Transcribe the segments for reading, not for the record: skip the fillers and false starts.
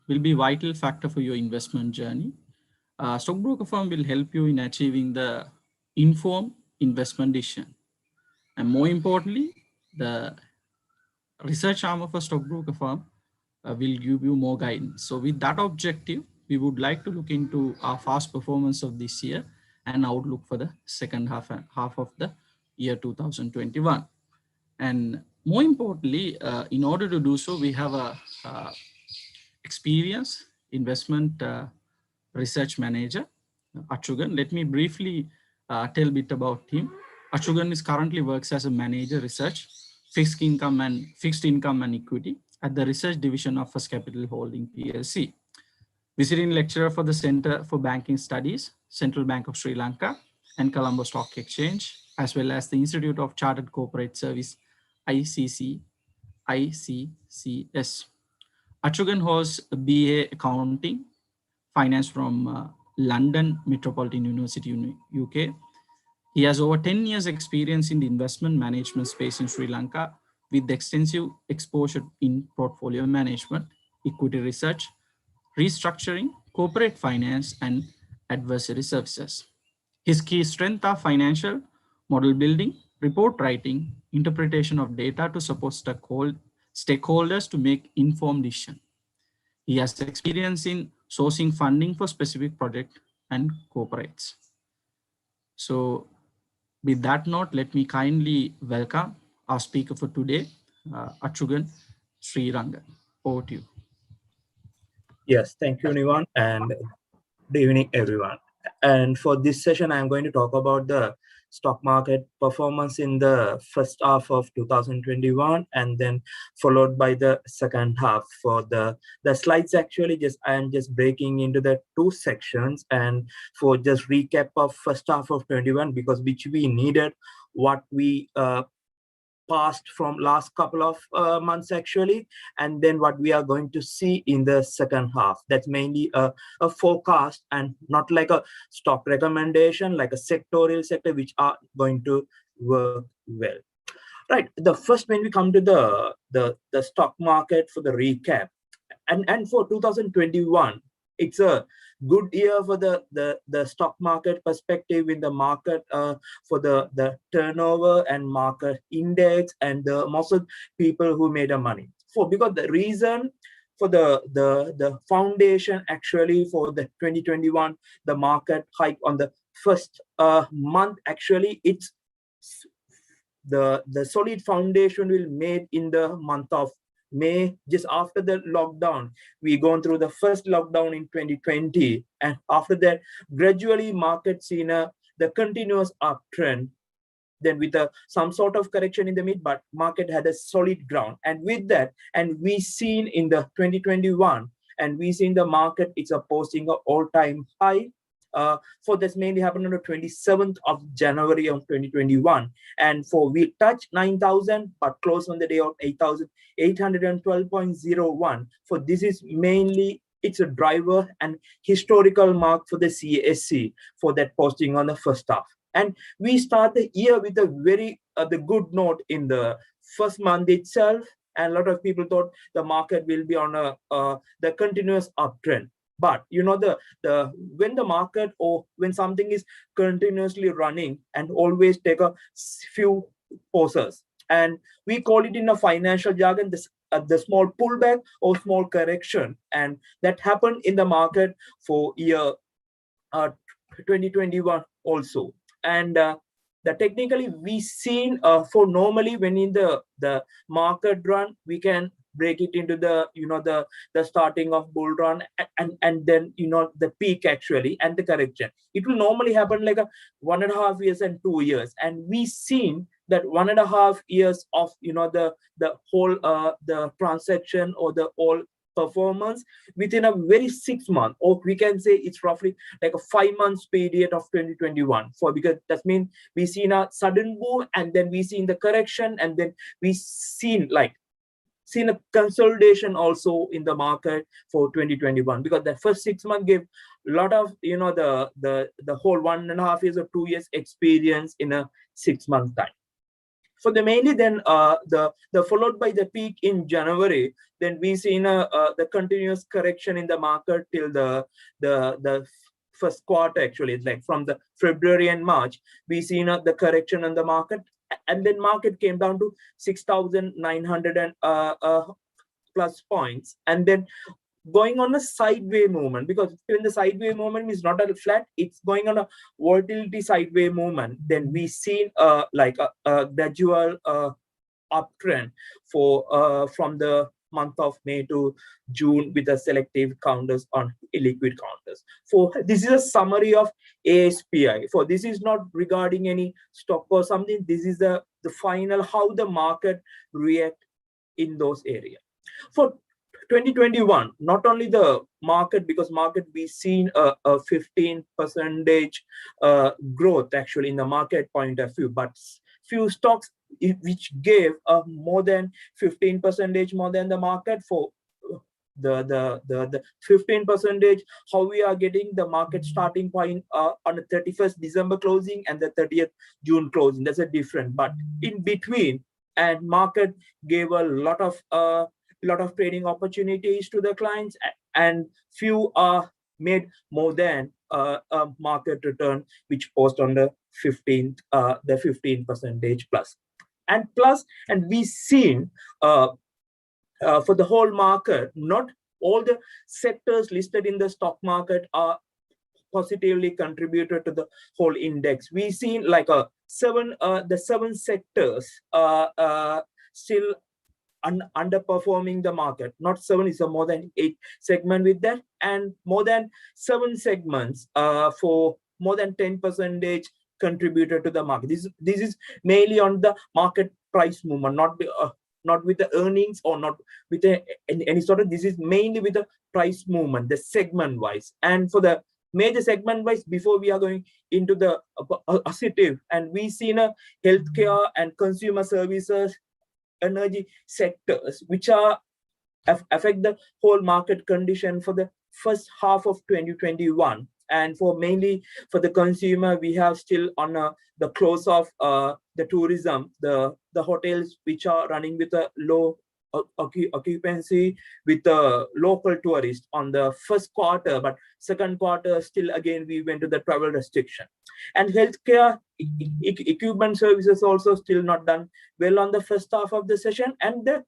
will be a vital factor for your investment journey. Stockbroker firm will help you in achieving the informed investment decision. And more importantly, the research arm of a stockbroker firm will give you more guidance. So with that objective, we would like to look into our past performance of this year and outlook for the second half of the year 2021. And more importantly, in order to do so, we have a experienced investment research manager, Achugan. Let me briefly tell a bit about him. Achugan is currently works as a manager research, fixed income and equity at the research division of First Capital Holding PLC. Visiting lecturer for the Center for Banking Studies, Central Bank of Sri Lanka and Colombo Stock Exchange, as well as the Institute of Chartered Corporate Service, ICCS. Achugan holds a BA Accounting, Finance from London Metropolitan University, UK. He has over 10 years experience in the investment management space in Sri Lanka with extensive exposure in portfolio management, equity research, restructuring, corporate finance, and advisory services. His key strengths are financial model building, report writing, interpretation of data to support stakeholders to make informed decisions. He has experience in sourcing funding for specific projects and corporates. So with that note, let me kindly welcome our speaker for today, Achugan Srirangan. Over to you. Yes, thank you, Nivan, and good evening, everyone. And for this session, I'm going to talk about the stock market performance in the first half of 2021, and then followed by the second half. For the slides, actually, I am just breaking into the two sections, and for just recap of first half of 21, because which we needed, what we passed from last couple of months actually, and then what we are going to see in the second half. That's mainly a forecast and not like a stock recommendation, like a sectorial sector, which are going to work well. Right. The first, when we come to the stock market for the recap, and for 2021, it's a good year for the stock market perspective in the market for the turnover and market index and the most of people who made a money. Because the reason for the foundation actually for the 2021, the market hike on the first month, actually it's the solid foundation will made in the month of May, just after the lockdown. We gone through the first lockdown in 2020, and after that, gradually market seen the continuous uptrend. Then with some sort of correction in the mid, but market had a solid ground. And with that, and we seen in the 2021, and we seen the market, it's posting an all-time high. For this mainly happened on the 27th of January of 2021, and for we touched 9,000 but closed on the day of 8,812.01. For this is mainly, it's a driver and historical mark for the CASC for that posting on the first half. And we start the year with a very the good note in the first month itself, and a lot of people thought the market will be on the continuous uptrend. But you know, when the market or when something is continuously running and always take a few pauses, and we call it in a financial jargon the small pullback or small correction, and that happened in the market for year 2021 also. And the technically we seen for normally when in the market run, we can break it into the the starting of bull run and then the peak actually and the correction. It will normally happen like a 1.5 years and 2 years, and we seen that 1.5 years of the whole the transaction or the whole performance within a very 6 month, or we can say it's roughly like a 5 months period of 2021. Because that means we seen a sudden boom, and then we seen the correction, and then we seen a consolidation also in the market for 2021, because the first 6 months gave a lot of the whole 1.5 years or 2 years experience in a 6 month time. For the mainly then the followed by the peak in January, then we seen the continuous correction in the market till the first quarter. Actually, it's like from the February and March, we seen the correction in the market, and then market came down to 6,900 and plus points, and then going on a sideway movement, because when the sideway movement is not a flat, it's going on a volatility sideway movement. Then we seen like a gradual uptrend for from the month of May to June with the selective counters on illiquid counters. For this is a summary of ASPI. For this is not regarding any stock or something. This is the final how the market react in those areas. For 2021, not only the market, because market we seen a 15% growth actually in the market point of view, but few stocks which gave more than 15% more than the market. For the 15%, how we are getting the market starting point on the 31st December closing and the 30th June closing. That's a different, but in between, and market gave a lot of trading opportunities to the clients, and few are made more than a market return, which post on the 15% plus. And we seen for the whole market, not all the sectors listed in the stock market are positively contributed to the whole index. We seen like the seven sectors still underperforming the market. Not seven, is a more than 8 segment with that, and more than 7 segments for more than 10% contributed to the market. This is mainly on the market price movement, not with the earnings or not with any sort of. This is mainly with the price movement, the segment wise. And for the major segment wise, before we are going into the positive, and we seen a healthcare and consumer services, energy sectors, which are affect the whole market condition for the first half of 2021. And for mainly for the consumer, we have still on the close of the tourism, the hotels which are running with a low occupancy with the local tourists on the first quarter, but second quarter still again we went to the travel restriction. And healthcare equipment services also still not done well on the first half of the session. And the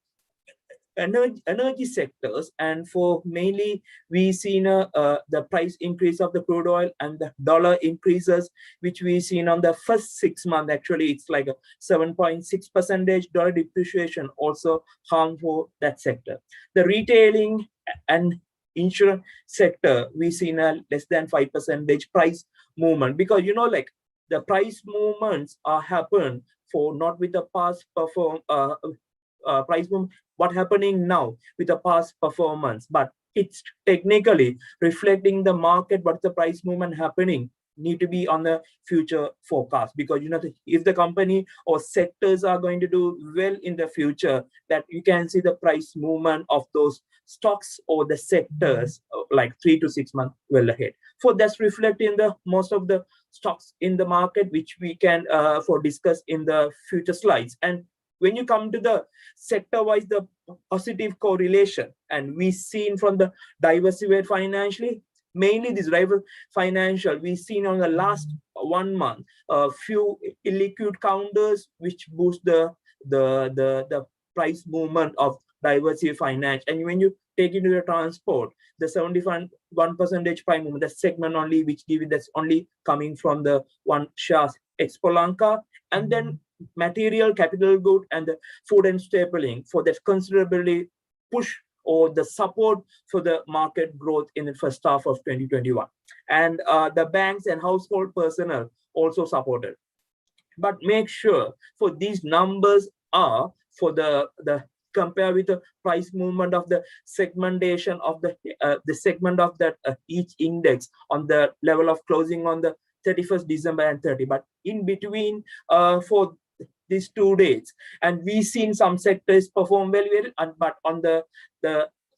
energy sectors, and for mainly we seen the price increase of the crude oil and the dollar increases, which we seen on the first 6 months. Actually, it's like a 7.6% dollar depreciation also harm for that sector. The retailing and insurance sector, we seen a less than 5% price movement, because like the price movements are happen for not with the past price movement, what happening now with the past performance, but it's technically reflecting the market, what's the price movement happening need to be on the future forecast. Because if the company or sectors are going to do well in the future, that you can see the price movement of those stocks or the sectors like 3 to 6 months well ahead. For that's reflecting the most of the stocks in the market, which we can for discuss in the future slides. And when you come to the sector-wise, the positive correlation, and we seen from the diversified financially, mainly this rival financial, we seen on the last 1 month a few illiquid counters which boost the price movement of diversified finance. And when you take into the transport, the 71% price movement, the segment only which give it, that's only coming from the one shares Expolanca, and then material, capital good, and the food and stapling for that considerably push or the support for the market growth in the first half of 2021. And the banks and household personnel also supported. But make sure for these numbers are for the compare with the price movement of the segmentation of the segment of that each index on the level of closing on the 31st December and 30. But in between for these 2 days, and we seen some sectors perform very well, but on the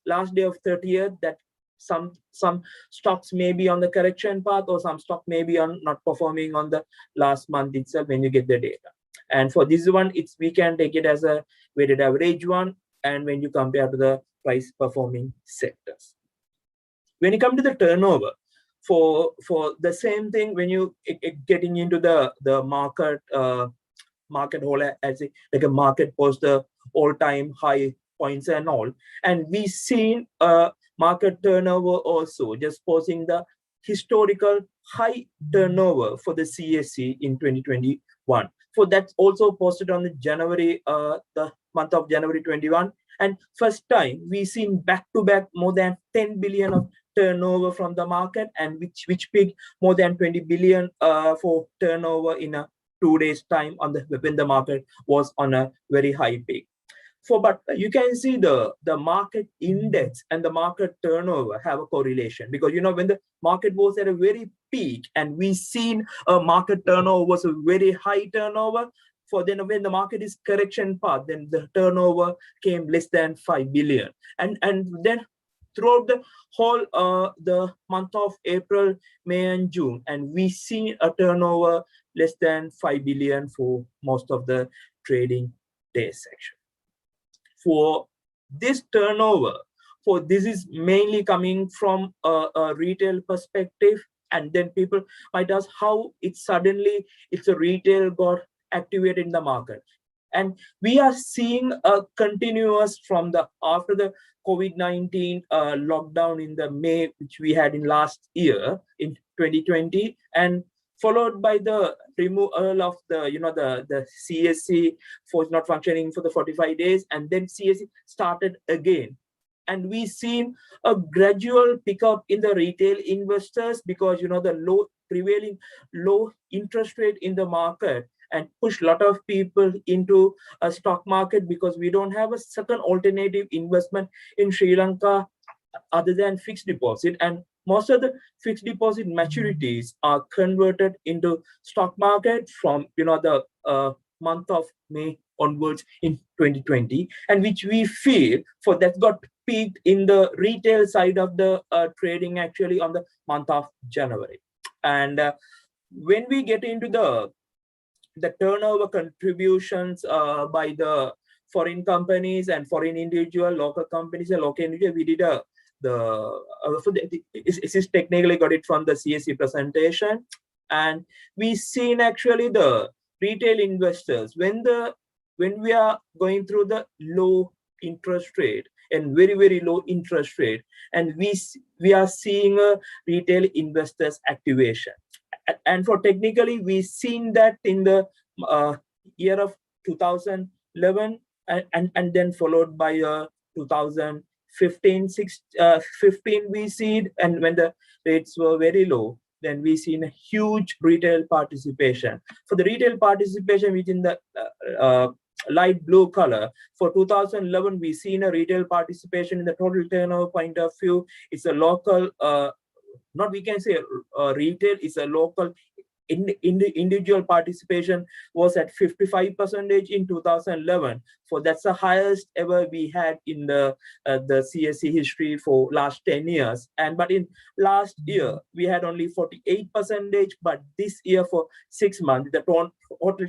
last day of 30th, that some stocks may be on the correction path, or some stock may be on not performing on the last month itself when you get the data. And for this one, we can take it as a weighted average one, and when you compare to the price performing sectors. When you come to the turnover, for the same thing, when you getting into the market whole as like a market post the all-time high points and all, and we seen market turnover also just posting the historical high turnover for the CSE in 2021. So that's also posted on the January, the month of January 21, and first time we seen back to back more than 10 billion of turnover from the market, and which peaked more than 20 billion for turnover in a 2 days time on the when the market was on a very high peak. But you can see the market index and the market turnover have a correlation, because when the market was at a very peak and we seen a market turnover was a very high turnover, for then when the market is correction path, then the turnover came less than 5 billion, and then throughout the whole the month of April, May, and June, and we see a turnover less than 5 billion for most of the trading day section. For this turnover, for this is mainly coming from a retail perspective, and then people might ask how it's a retail got activated in the market. And we are seeing a continuous from the after the COVID-19 lockdown in the May, which we had in last year in 2020, and followed by the removal of the CSE for not functioning for the 45 days, and then CSE started again. And we seen a gradual pickup in the retail investors, because the prevailing low interest rate in the market and push a lot of people into a stock market, because we don't have a second alternative investment in Sri Lanka other than fixed deposit, and most of the fixed deposit maturities are converted into stock market from the month of May onwards in 2020, and which we feel for that got peaked in the retail side of the trading actually on the month of January. And when we get into the turnover contributions by the foreign companies and foreign individual, local companies and local individual, we did this is technically got it from the CSE presentation, and we seen actually the retail investors when we are going through the low interest rate and very, very low interest rate, and we are seeing a retail investors activation. And for technically, we seen that in the year of 2011, and then followed by 2015, 15 we see it, and when the rates were very low, then we seen a huge retail participation. For the retail participation within the light blue color, for 2011, we seen a retail participation in the total turnover point of view. It's a local, not we can say retail, is a local individual participation was at 55% in 2011. For that's the highest ever we had in the CSE history for last 10 years. But in last year we had only 48%. But this year for 6 months, the total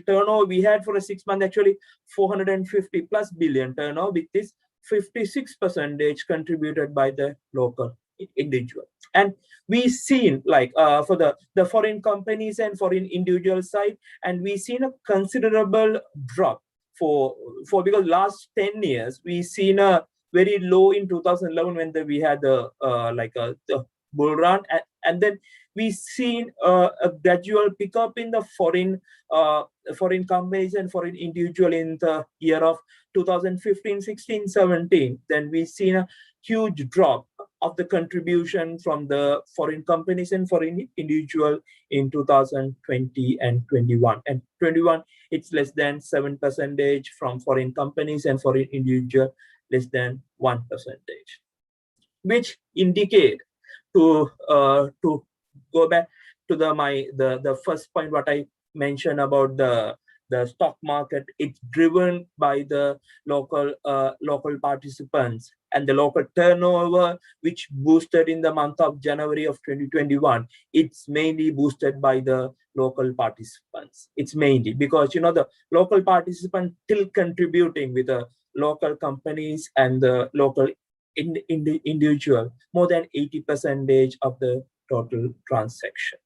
turnover we had for a 6 month actually 450 plus billion turnover, with this 56% contributed by the local individual. And we seen like for the foreign companies and foreign individual side, and we seen a considerable drop for because last 10 years we seen a very low in 2011 when we had the bull run, and then we seen a gradual pickup in the foreign companies and foreign individual in the year of 2015, 16, 17. Then we seen a huge drop of the contribution from the foreign companies and foreign individual in 2020 and 21. And 21, it's less than 7% from foreign companies and foreign individual, less than 1%, which indicate to go back to the first point what I mentioned about the the stock market, it's driven by the local participants, and the local turnover, which boosted in the month of January of 2021, it's mainly boosted by the local participants. It's mainly because the local participants still contributing with the local companies and the local individual more than 80% of the total transaction,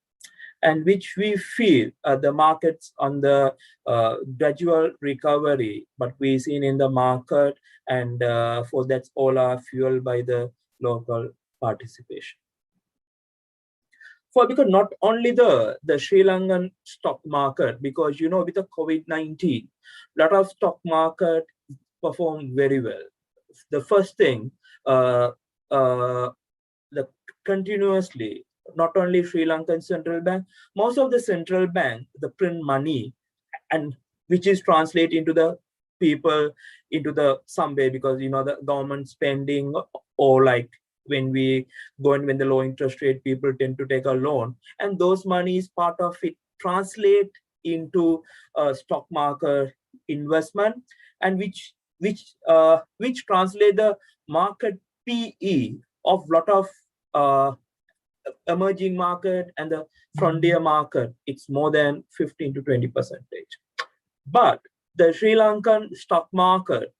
and which we feel the markets on the gradual recovery, but we seen in the market, and for that's all are fueled by the local participation. Because not only the Sri Lankan stock market, because with the COVID-19, lot of stock market performed very well. The first thing, uh, uh, the continuously, not only Sri Lankan central bank, most of the central bank, the print money, and which is translated into the people into the some way, because the government spending, or like when the low interest rate, people tend to take a loan, and those money is part of it translate into stock market investment, and which translate the market PE of lot of emerging market and the frontier market. It's more than 15 to 20%. But the Sri Lankan stock market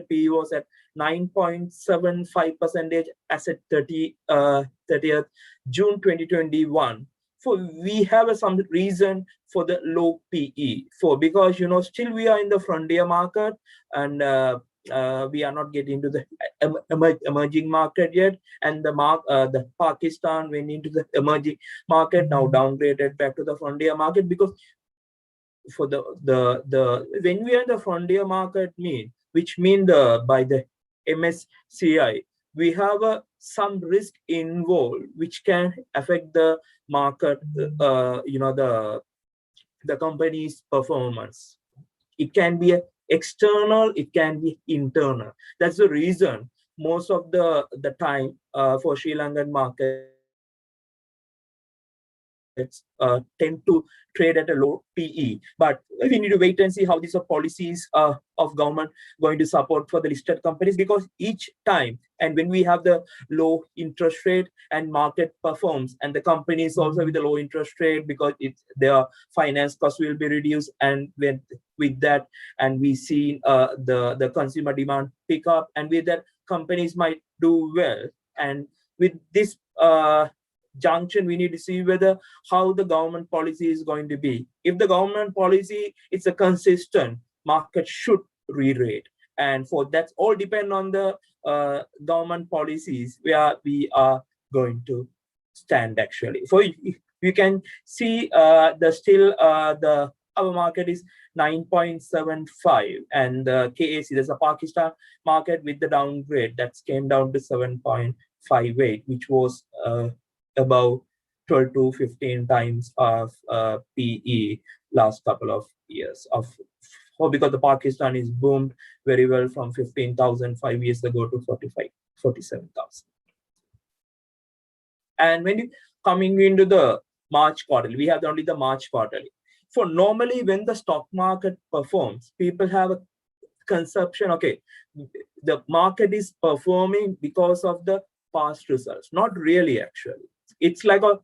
PE was at 9.75% as at 30th June 2021. So we have some reason for the low PE, because still we are in the frontier market, and we are not getting into the emerging market yet, and the Pakistan went into the emerging market, now downgraded back to the frontier market, because for the when we are in the frontier market which mean by the MSCI, we have some risk involved which can affect the market, the company's performance. It can be external, it can be internal. That's the reason most of the time for Sri Lankan markets tend to trade at a low PE. But we need to wait and see how these policies of government going to support for the listed companies, because each time, and when we have the low interest rate and market performs, and the companies also with the low interest rate, because their finance costs will be reduced, and with that, and we see the consumer demand pick up, and with that companies might do well. And with this junction, we need to see whether how the government policy is going to be. If the government policy is a consistent, market should re-rate, and for that's all depend on the government policies where we are going to stand actually. So you can see the our market is 9.75, and the KAC, there's a Pakistan market with the downgrade that came down to 7.58, which was about 12 to 15 times of PE last couple of years because the Pakistan is boomed very well from 15,000 5 years ago to 47,000. And when you coming into the March quarterly, we have only the March quarterly. For normally when the stock market performs, people have a conception, okay, the market is performing because of the past results. Not really, actually. It's like a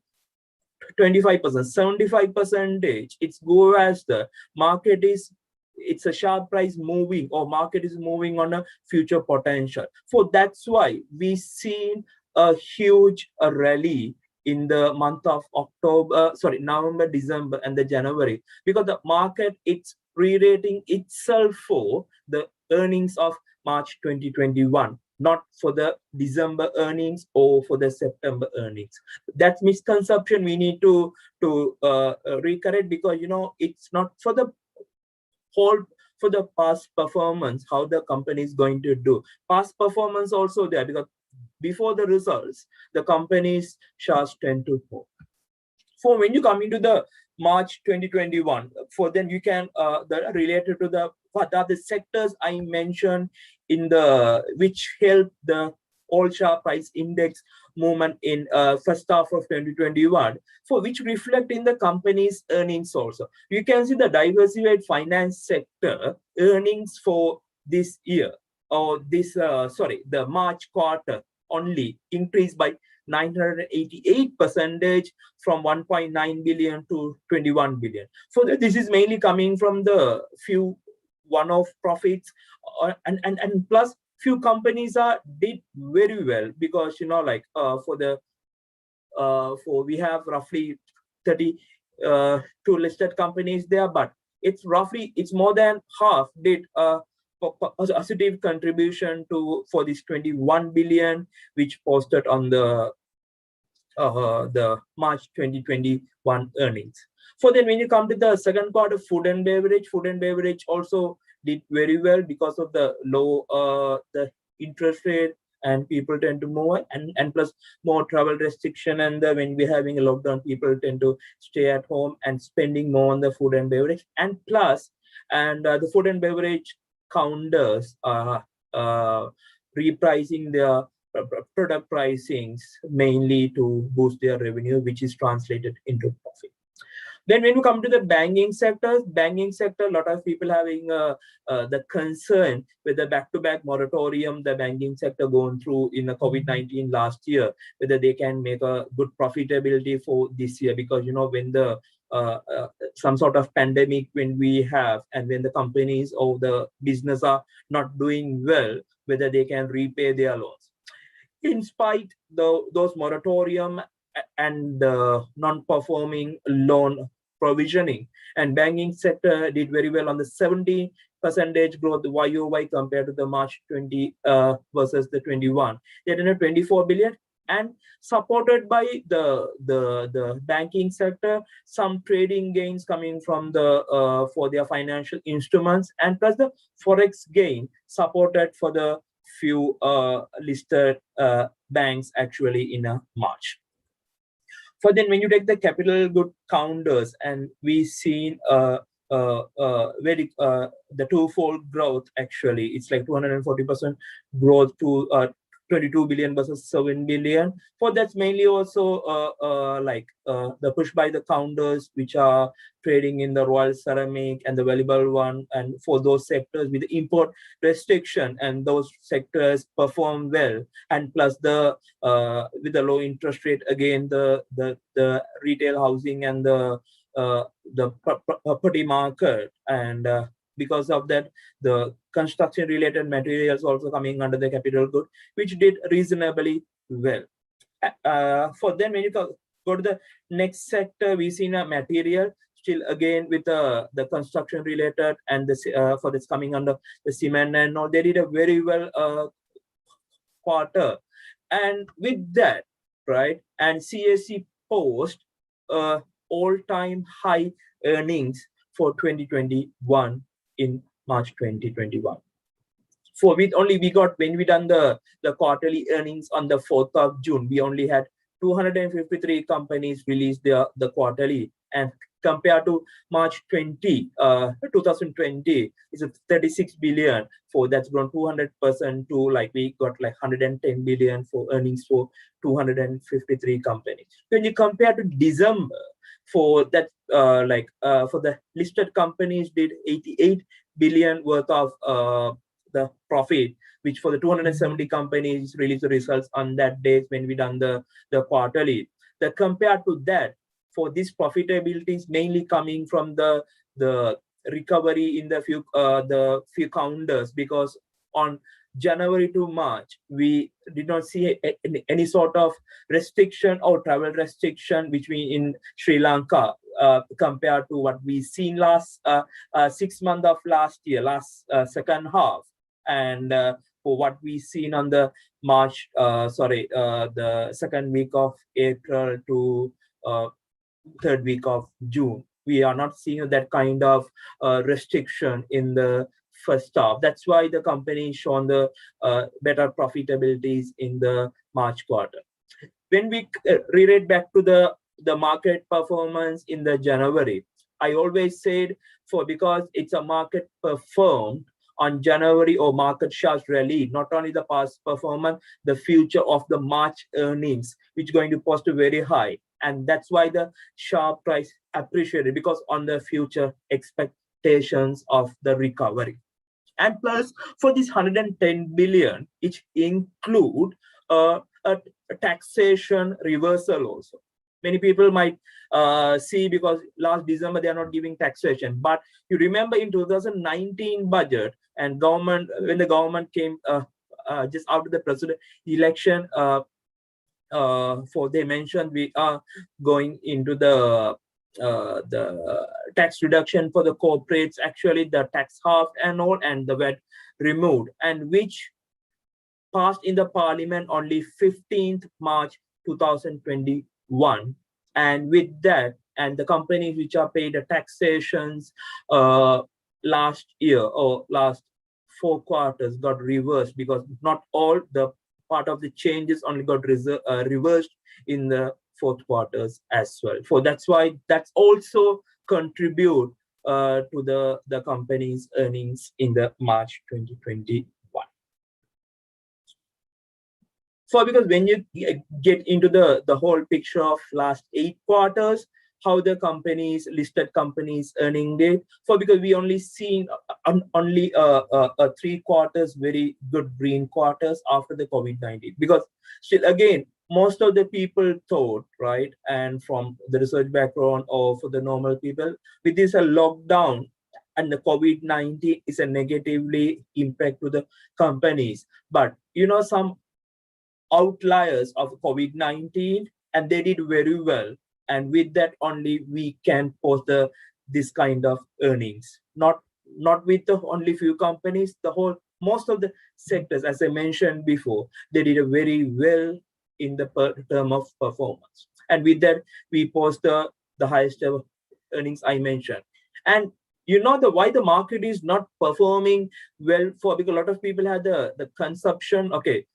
25%, 75%. It's go as the market is, it's a sharp price moving, or market is moving on a future potential. So that's why we seen a huge rally in the month of November, December, and the January, because the market, it's re-rating itself for the earnings of March 2021, not for the December earnings or for the September earnings. That misconception we need to recorrect, because it's not for the whole, for the past performance, how the company is going to do. Past performance also there, because before the results, the company's shares tend to fall. So when you come into the March 2021, for then you can related to the what are the sectors I mentioned in the which help the all share price index movement in first half of 2021, for which reflect in the company's earnings also. You can see the diversified finance sector earnings for this year, or this the March quarter only increased by 988% from 1.9 billion to 21 billion. So this is mainly coming from the few one-off profits, and plus few companies did very well, because we have roughly 32 listed companies there, but it's more than half did a positive contribution for this 21 billion, which posted on the March 2021 earnings. So then when you come to the second part of food and beverage also did very well because of the low the interest rate, and people tend to move, and plus more travel restriction, and when we're having a lockdown, people tend to stay at home and spending more on the food and beverage, and plus the food and beverage counters are repricing their product pricings mainly to boost their revenue, which is translated into profit. Then when you come to the banking sector, a lot of people having the concern with the back-to-back moratorium the banking sector going through in the COVID-19 last year, whether they can make a good profitability for this year, because when the some sort of pandemic when we have, and when the companies or the business are not doing well, whether they can repay their loans. In spite those moratorium and non-performing loan provisioning, and banking sector did very well on the 70% growth YOY compared to the March 20 versus the 21. They had a 24 billion, and supported by the banking sector, some trading gains coming from the for their financial instruments, and plus the forex gain supported for the few listed banks actually in March. For then when you take the capital good counters, and we seen very the twofold growth, actually it's like 240% growth to 22 billion versus 7 billion. For that's mainly also the push by the counters which are trading in the Royal Ceramic and the Valuable One, and for those sectors with the import restriction, and those sectors perform well, and plus the with the low interest rate, again the retail housing and the property market, and because of that the construction related materials also coming under the capital good, which did reasonably well. For then when you go to the next sector, we seen a material still again with the construction related, and the for this coming under the cement and all, they did a very well quarter. And with that, right, and CAC post all-time high earnings for 2021 in March 2021. For with only we got, when we done the quarterly earnings on the 4th of June, we only had 253 companies release the quarterly, and compared to March 2020 is a 36 billion. For that's grown 200% to like we got like 110 billion for earnings for 253 companies. When you compare to December, for that for the listed companies did 88 billion worth of the profit, which for the 270 companies released the results on that day when we done the quarterly. The compared to that, for this profitability is mainly coming from the recovery in the few counters, because on January to March, we did not see any sort of restriction or travel restriction between in Sri Lanka compared to what we seen last 6 months of last year, second half, and for what we seen on the March, the second week of April to third week of June. We are not seeing that kind of restriction in the first half. That's why the company shown the better profitabilities in the March quarter. When we relate back to the market performance in the January, I always said because it's a market performed on January or market shares rally, not only the past performance, the future of the March earnings, which is going to post a very high. And that's why the sharp price appreciated, because on the future expectations of the recovery. And plus, for this 110 billion, it include a taxation reversal also. Many people might see, because last December they are not giving taxation. But you remember in 2019 budget, and government, when the government came just after the president election, for they mentioned we are going into the tax reduction for the corporates, actually the tax half and all, and the VAT removed, and which passed in the parliament only 15th March 2021. And with that, and the companies which are paid the taxations last year or last 4 quarters got reversed, because not all the part of the changes only got reversed in the 4th quarters as well. So that's why that's also contribute to the company's earnings in the March 2021. So because when you get into the whole picture of last 8 quarters, how the companies, listed companies earning did, for because we only seen only 3 quarters very good green quarters after the COVID-19, because still again most of the people thought, right, and from the research background or for the normal people, with this a lockdown and the COVID-19 is a negatively impact to the companies. But some outliers of COVID-19, and they did very well, and with that only we can post this kind of earnings, not with the only few companies, the whole most of the sectors, as I mentioned before, they did a very well in the term of performance, and with that we post the highest ever earnings I mentioned. And why the market is not performing well, for because a lot of people had the consumption, okay,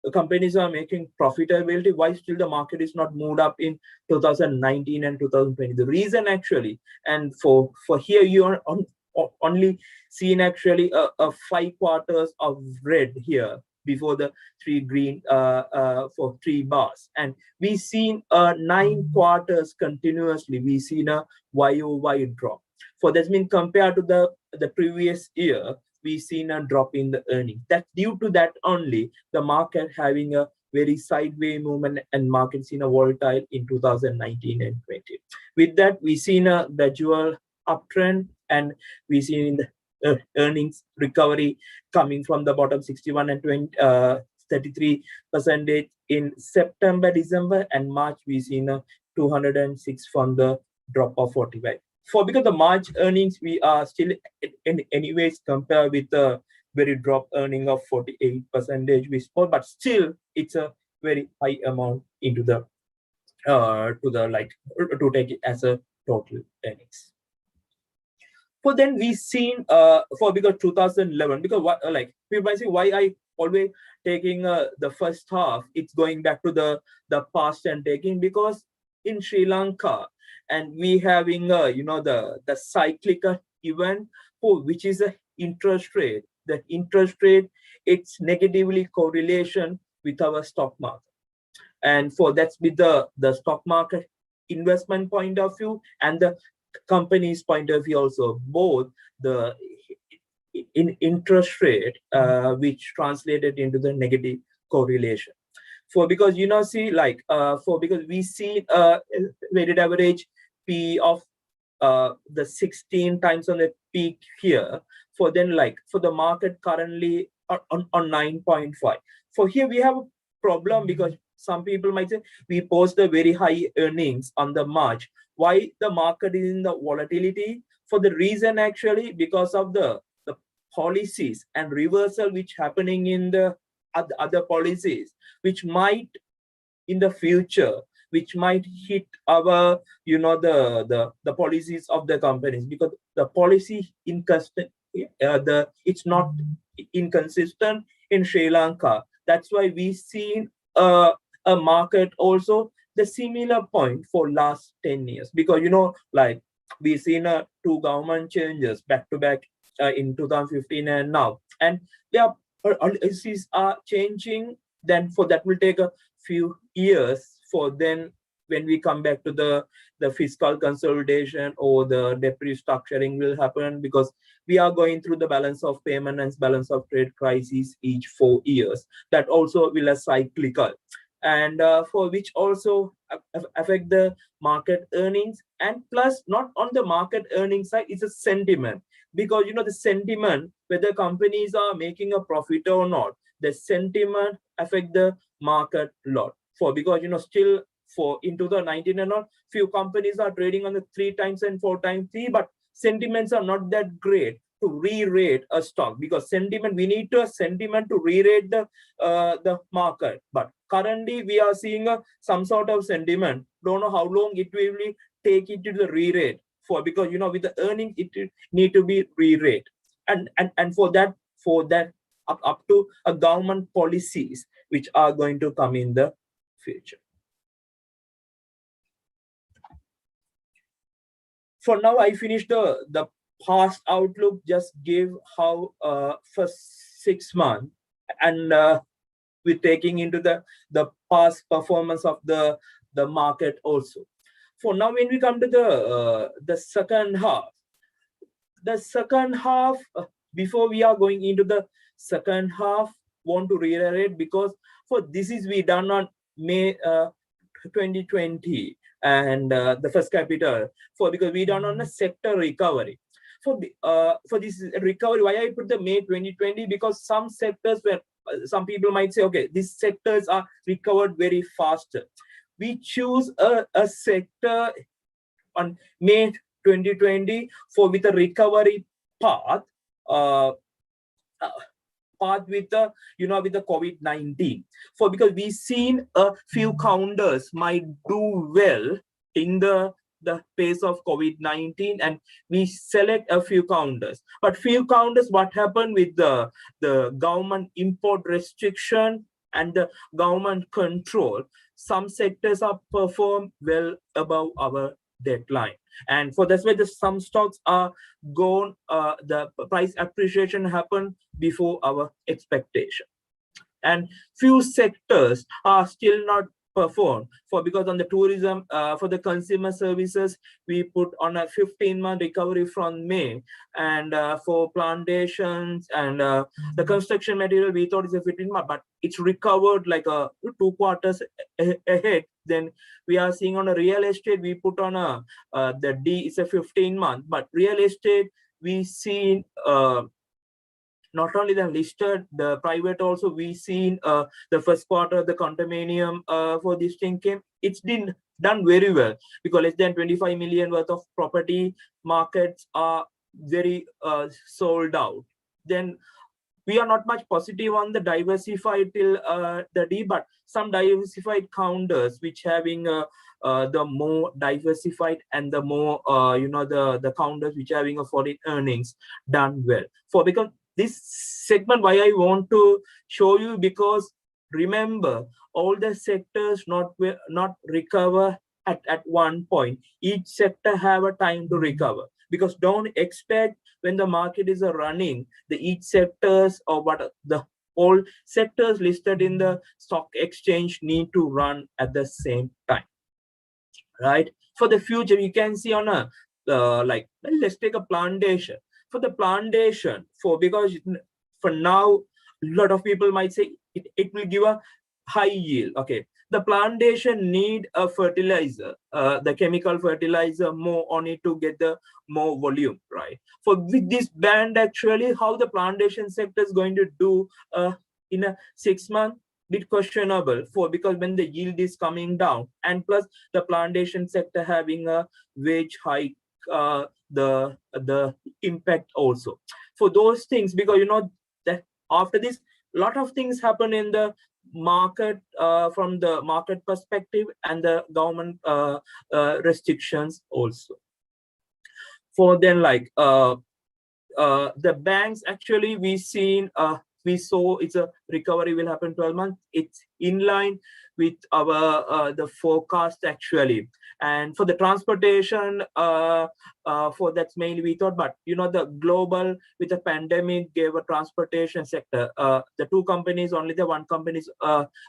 the companies are making profitability, why still the market is not moved up in 2019 and 2020? The reason actually, and for here you are only seen actually a 5 quarters of red here before the 3 green for 3 bars, and we seen 9 quarters continuously we seen a YOY drop. For that's mean compared to the previous year, we seen a drop in the earnings. That's due to that only the market having a very sideways movement, and market seen a volatile in 2019 and 20. With that, we seen a gradual uptrend, and we seen in the earnings recovery coming from the bottom 61 and 33% in September, December, and March. We seen a 206 from the drop of 45. For because the March earnings, we are still in anyways compare with the very drop earning of 48% we spoke, but still it's a very high amount into the to take it as a total earnings. For then we seen for because 2011, because what people might say why I always taking the first half, it's going back to the past and taking, because in Sri Lanka, and we having the cyclical event, which is a interest rate. That interest rate, it's negatively correlation with our stock market, and for that's with the stock market investment point of view and the company's point of view also, both the in interest rate which translated into the negative correlation. For because see for because we see weighted average P of the 16 times on the peak here, for then for the market currently on 9.5. For here we have a problem, because some people might say we post the very high earnings on the March. Why the market is in the volatility? For the reason actually because of the policies and reversal which happening in the other policies, which might in the future, which might hit our the policies of the companies, because the policy it's not inconsistent in Sri Lanka. That's why we seen a market also the similar point for last 10 years, because we seen 2 government changes back to back in 2015 and now, and their policies are changing. Then for that will take a few years for then when we come back to the fiscal consolidation or the debt restructuring will happen, because we are going through the balance of payment and balance of trade crisis each 4 years. That also will a cyclical, and for which also affect the market earnings. And plus, not on the market earnings side, it's a sentiment, because the sentiment, whether companies are making a profit or not, the sentiment affect the market a lot. For because still for in 2019 and all, few companies are trading on the 3x and 4x P, but sentiments are not that great to re-rate a stock, because sentiment, we need to sentiment to re-rate the market. But currently we are seeing some sort of sentiment. Don't know how long it will take it to the re-rate, for because with the earnings it need to be re-rate, and for that up to a government policies which are going to come in the future. For now, I finished the past outlook, just give how first 6 months, and we're taking into the past performance of the market also. For now, when we come to the second half, before we are going into the second half, want to reiterate, because for this is we done on May 2020, and the first capital, for because we done on a sector recovery. For this recovery, why I put the May 2020, because some sectors where some people might say, okay, these sectors are recovered very faster. We choose a sector on May 2020 for with a recovery path, with the with the COVID-19, for because we seen a few counters might do well in the pace of COVID-19, and we select a few counters. But few counters, what happened with the government import restriction and the government control, some sectors are performed well above our deadline, and for that's why some stocks are gone, the price appreciation happened before our expectation, and few sectors are still not performed, for because on the tourism, for the consumer services, we put on a 15-month recovery from May, and for plantations and the construction material, we thought it's a 15-month, but it's recovered like 2 quarters ahead. Then we are seeing on a real estate, we put on the D is a 15-month, but real estate we seen not only the listed, the private also, we seen the first quarter, the condominium for this thing came, it's done very well, because less than 25 million worth of property markets are very sold out. Then we are not much positive on the diversified till the D, but some diversified counters which having the more diversified and the more the counters which having a foreign earnings done well. For because this segment, why I want to show you, because remember, all the sectors not recover at one point. Each sector have a time to recover, because don't expect when the market is running, the each sectors or what the all sectors listed in the stock exchange need to run at the same time, right? For the future, you can see on a like, let's take a plantation. For the plantation, for because for now, a lot of people might say it will give a high yield. Okay, the plantation need a fertilizer, the chemical fertilizer more on it to get the more volume, right? For with this band, actually, how the plantation sector is going to do in a 6 month, bit questionable, for because when the yield is coming down, and plus the plantation sector having a wage hike, the impact also for those things, because that after this, a lot of things happen in the market from the market perspective, and the government restrictions also. For then, like the banks, actually we seen we saw it's a recovery will happen 12 months. It's in line with our the forecast actually. And for the transportation, for that's mainly we thought, but the global with the pandemic gave a transportation sector. The two companies, only the one company is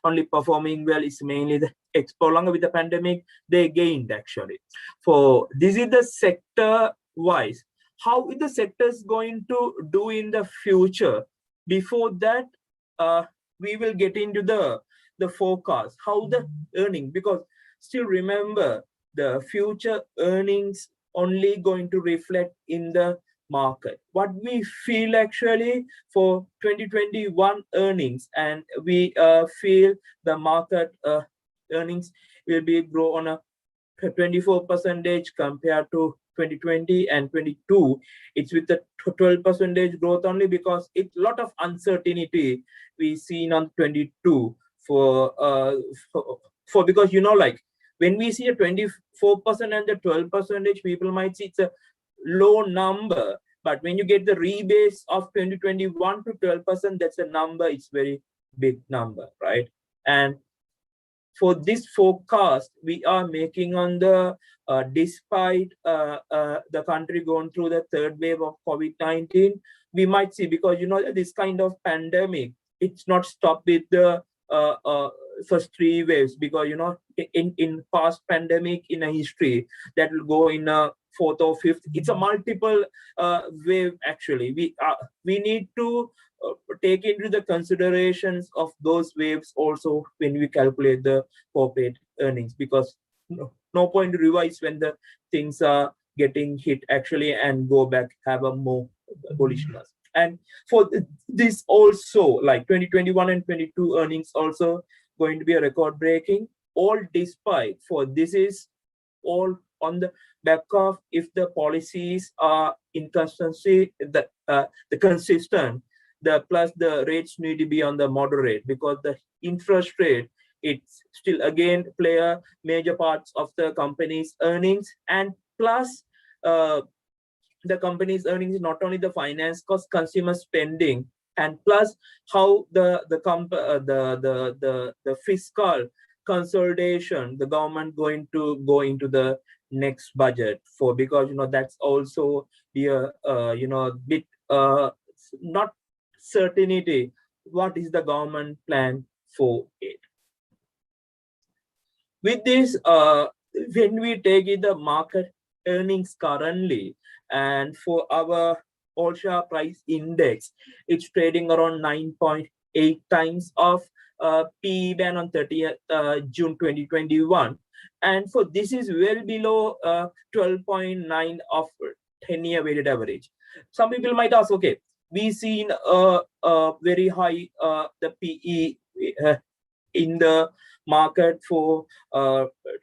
only performing well is mainly the Expo. Longer with the pandemic, they gained actually. For this is the sector wise. How is the sectors going to do in the future? Before that, we will get into the forecast, how the earning, because still remember the future earnings only going to reflect in the market. What we feel actually for 2021 earnings, and we feel the market earnings will be grow on a 24% compared to 2020 and 22. It's with the 12% growth only because it's a lot of uncertainty we seen on 22 for because like when we see a 24% and the 12%, people might see it's a low number, but when you get the rebase of 2021 to 12%, that's a number, it's very big number, right? And for this forecast we are making on the despite the country going through the third wave of COVID-19, we might see, because this kind of pandemic, it's not stopped with the first three waves, because in past pandemic in a history that will go in a fourth or fifth, it's a multiple wave actually. We need to take into the considerations of those waves also when we calculate the corporate earnings, because no point to revise when the things are getting hit actually and go back have a more bullishness. And for this also, like 2021 and 22 earnings also going to be a record breaking, all despite, for this is all on the back of if the policies are inconsistency, the consistent, the plus the rates need to be on the moderate, because the interest rate, it's still again play a major parts of the company's earnings. And plus the company's earnings is not only the finance cost, consumer spending, and plus how the fiscal consolidation, the government going to go into the next budget for, because that's also be a bit not certainty what is the government plan for it. With this, when we take it the market earnings currently, and for our all share price index, it's trading around 9.8 times of PE band on 30th June 2021, and for this is well below 12.9 of 10-year weighted average. Some people might ask, okay, we seen a very high the PE in the market for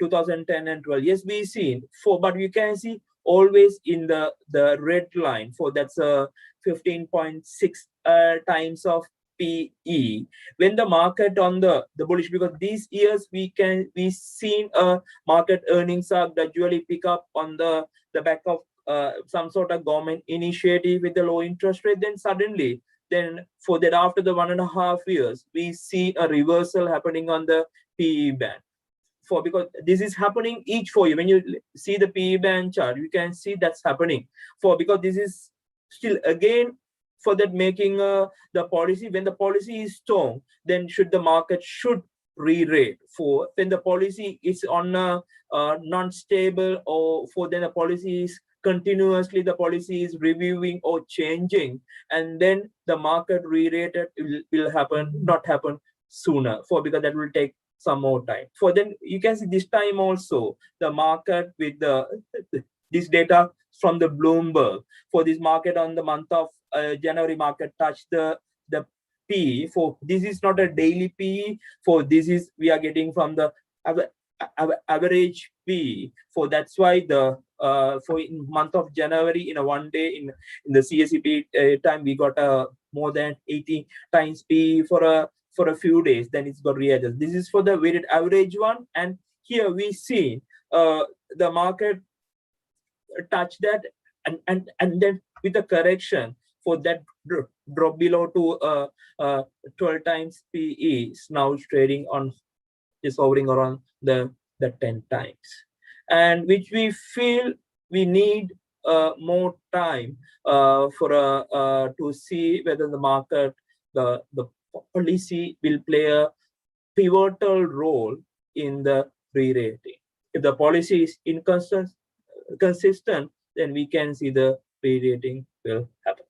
2010 and 12. Yes, we seen for, but you can see always in the red line, for that's a 15.6 times of PE when the market on the bullish, because these years we seen market earnings are gradually pick up on the back of some sort of government initiative with the low interest rate. Then suddenly, then for that after the 1.5 years, we see a reversal happening on the PE band. For because this is happening each 4 years. When you see the PE band chart, you can see that's happening for, because this is still again for that making the policy. When the policy is strong, then should the market should re-rate. For when the policy is on a non-stable, or for then the policy is continuously, the policy is reviewing or changing, and then the market re-rated will happen, not happen sooner, for because that will take some more time. For then you can see this time also the market with this data from the Bloomberg, for this market on the month of January, market touched the PE. For this is not a daily PE, for this is we are getting from the average PE. For that's why the for in month of January, in a one day in the CSEP time, we got more than 80 times PE for a few days, then it's got readjust. This is for the weighted average one, and here we see the market touch that, and then with the correction for that drop below to 12 times PE is now trading on, is hovering around the 10 times, and which we feel we need more time to see whether the market, the policy will play a pivotal role in the re-rating. If the policy is consistent, then we can see the re-rating will happen.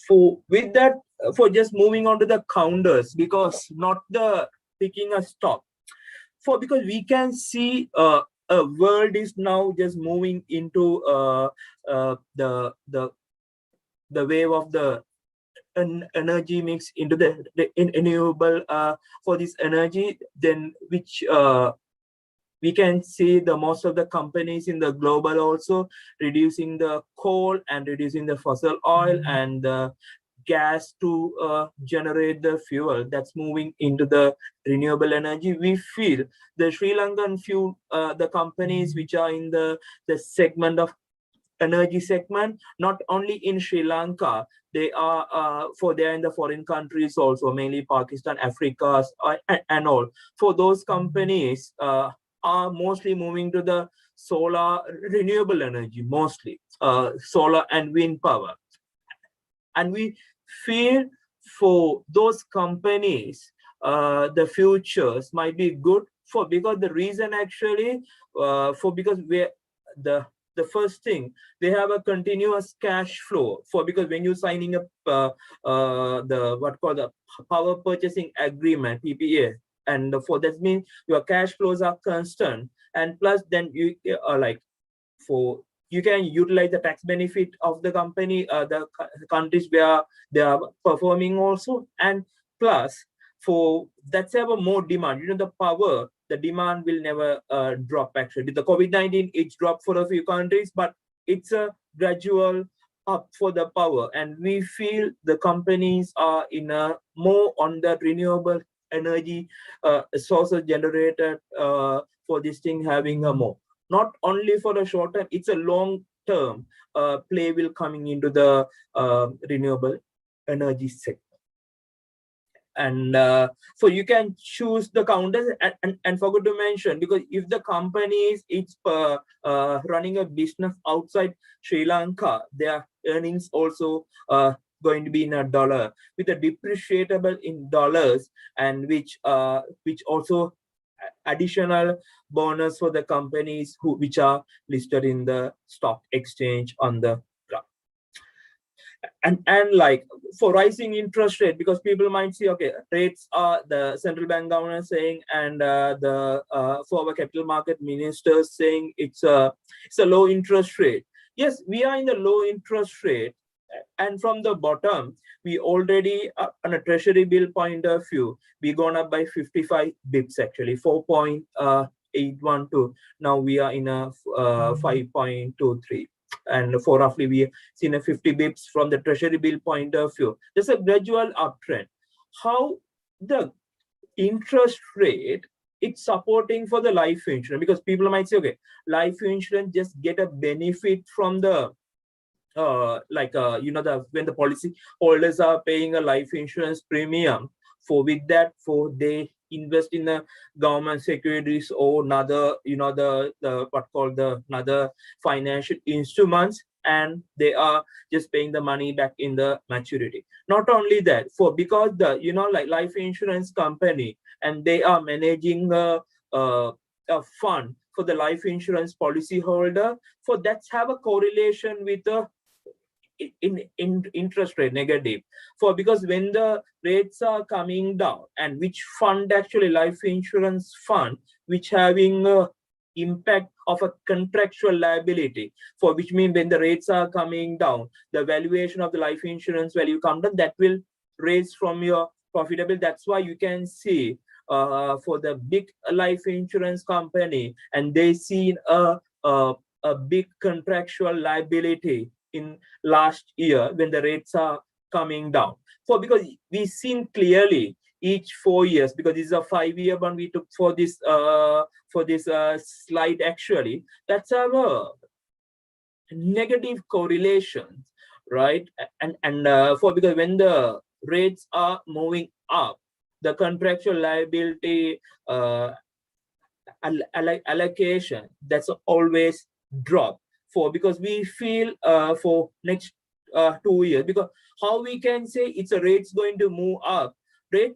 For with that, for just moving on to the counters, because not the picking a stock, for because we can see a world is now just moving into the wave of the energy mix into the renewable for this energy, then which we can see the most of the companies in the global also reducing the coal and reducing the fossil oil and the gas to generate the fuel, that's moving into the renewable energy. We feel the Sri Lankan few the companies which are in the segment of energy segment, not only in Sri Lanka, they are they're in the foreign countries also, mainly Pakistan, Africa, and all. For those companies are mostly moving to the solar renewable energy, mostly solar and wind power. And we feel for those companies, the futures might be good for, because the reason actually because we're the first thing, they have a continuous cash flow for, because when you're signing up the what called the power purchasing agreement, PPA, and for that means your cash flows are constant, and plus then you are like, for you can utilize the tax benefit of the company, the countries where they are performing also, and plus for that's ever more demand. You know, the power, the demand will never drop. Actually, the COVID-19 it's dropped for a few countries, but it's a gradual up for the power, and we feel the companies are in a more on the renewable energy sources generated for this thing having a more, not only for the short term, it's a long term play will coming into the renewable energy sector. And so you can choose the counters, and forgot to mention, because if the company is running a business outside Sri Lanka, their earnings also going to be in a dollar, with a depreciable in dollars, and which also additional bonus for the companies which are listed in the stock exchange on the ground. And like for rising interest rate, because people might see, okay, rates are the central bank governor saying, and the for our capital market ministers saying it's a low interest rate. Yes, we are in the low interest rate, and from the bottom, we already on a treasury bill point of view, we gone up by 55 bips actually, 4.812. Now we are in a 5.23. And for roughly we seen a 50 bips from the treasury bill point of view. There's a gradual uptrend. How the interest rate it's supporting for the life insurance, because people might say, okay, life insurance just get a benefit from the you know, when the policy holders are paying a life insurance premium, for with that, for they invest in the government securities or another, you know, the what called the another financial instruments, and they are just paying the money back in the maturity. Not only that, for because the, you know, like life insurance company, and they are managing a fund for the life insurance policy holder, for that's have a correlation with the in interest rate negative, for because when the rates are coming down, and which fund actually life insurance fund which having a impact of a contractual liability, for which mean when the rates are coming down, the valuation of the life insurance value come down, that will raise from your profitable. That's why you can see for the big life insurance company, and they see a big contractual liability in last year when the rates are coming down. For because we've seen clearly each 4 years, because this is a 5-year one we took for this slide actually, that's our negative correlation right? And for because when the rates are moving up, the contractual liability allocation, that's always drop for, because we feel for next 2 years, because how we can say it's a rate's going to move up, rate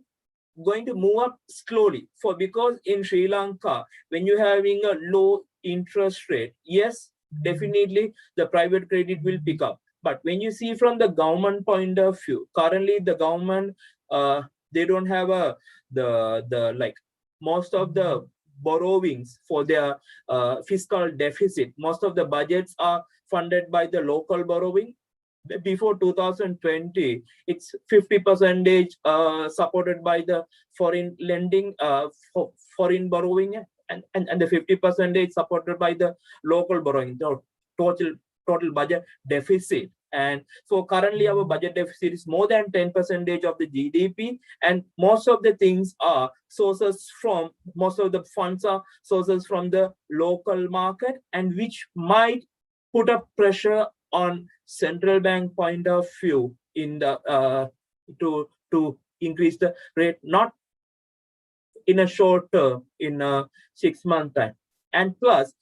going to move up slowly, for because in Sri Lanka, when you're having a low interest rate, yes, definitely the private credit will pick up. But when you see from the government point of view, currently the government, they don't have a the like most of the borrowings for their fiscal deficit. Most of the budgets are funded by the local borrowing. Before 2020, it's 50 percentage supported by the foreign lending, foreign borrowing, and the 50 percentage supported by the local borrowing. The total total budget deficit. And so currently our budget deficit is more than 10 percentage of the GDP, and most of the things are sources from, most of the funds are sources from the local market, and which might put up pressure on central bank point of view in the to increase the rate, not in a short term, in a 6 month time. And plus,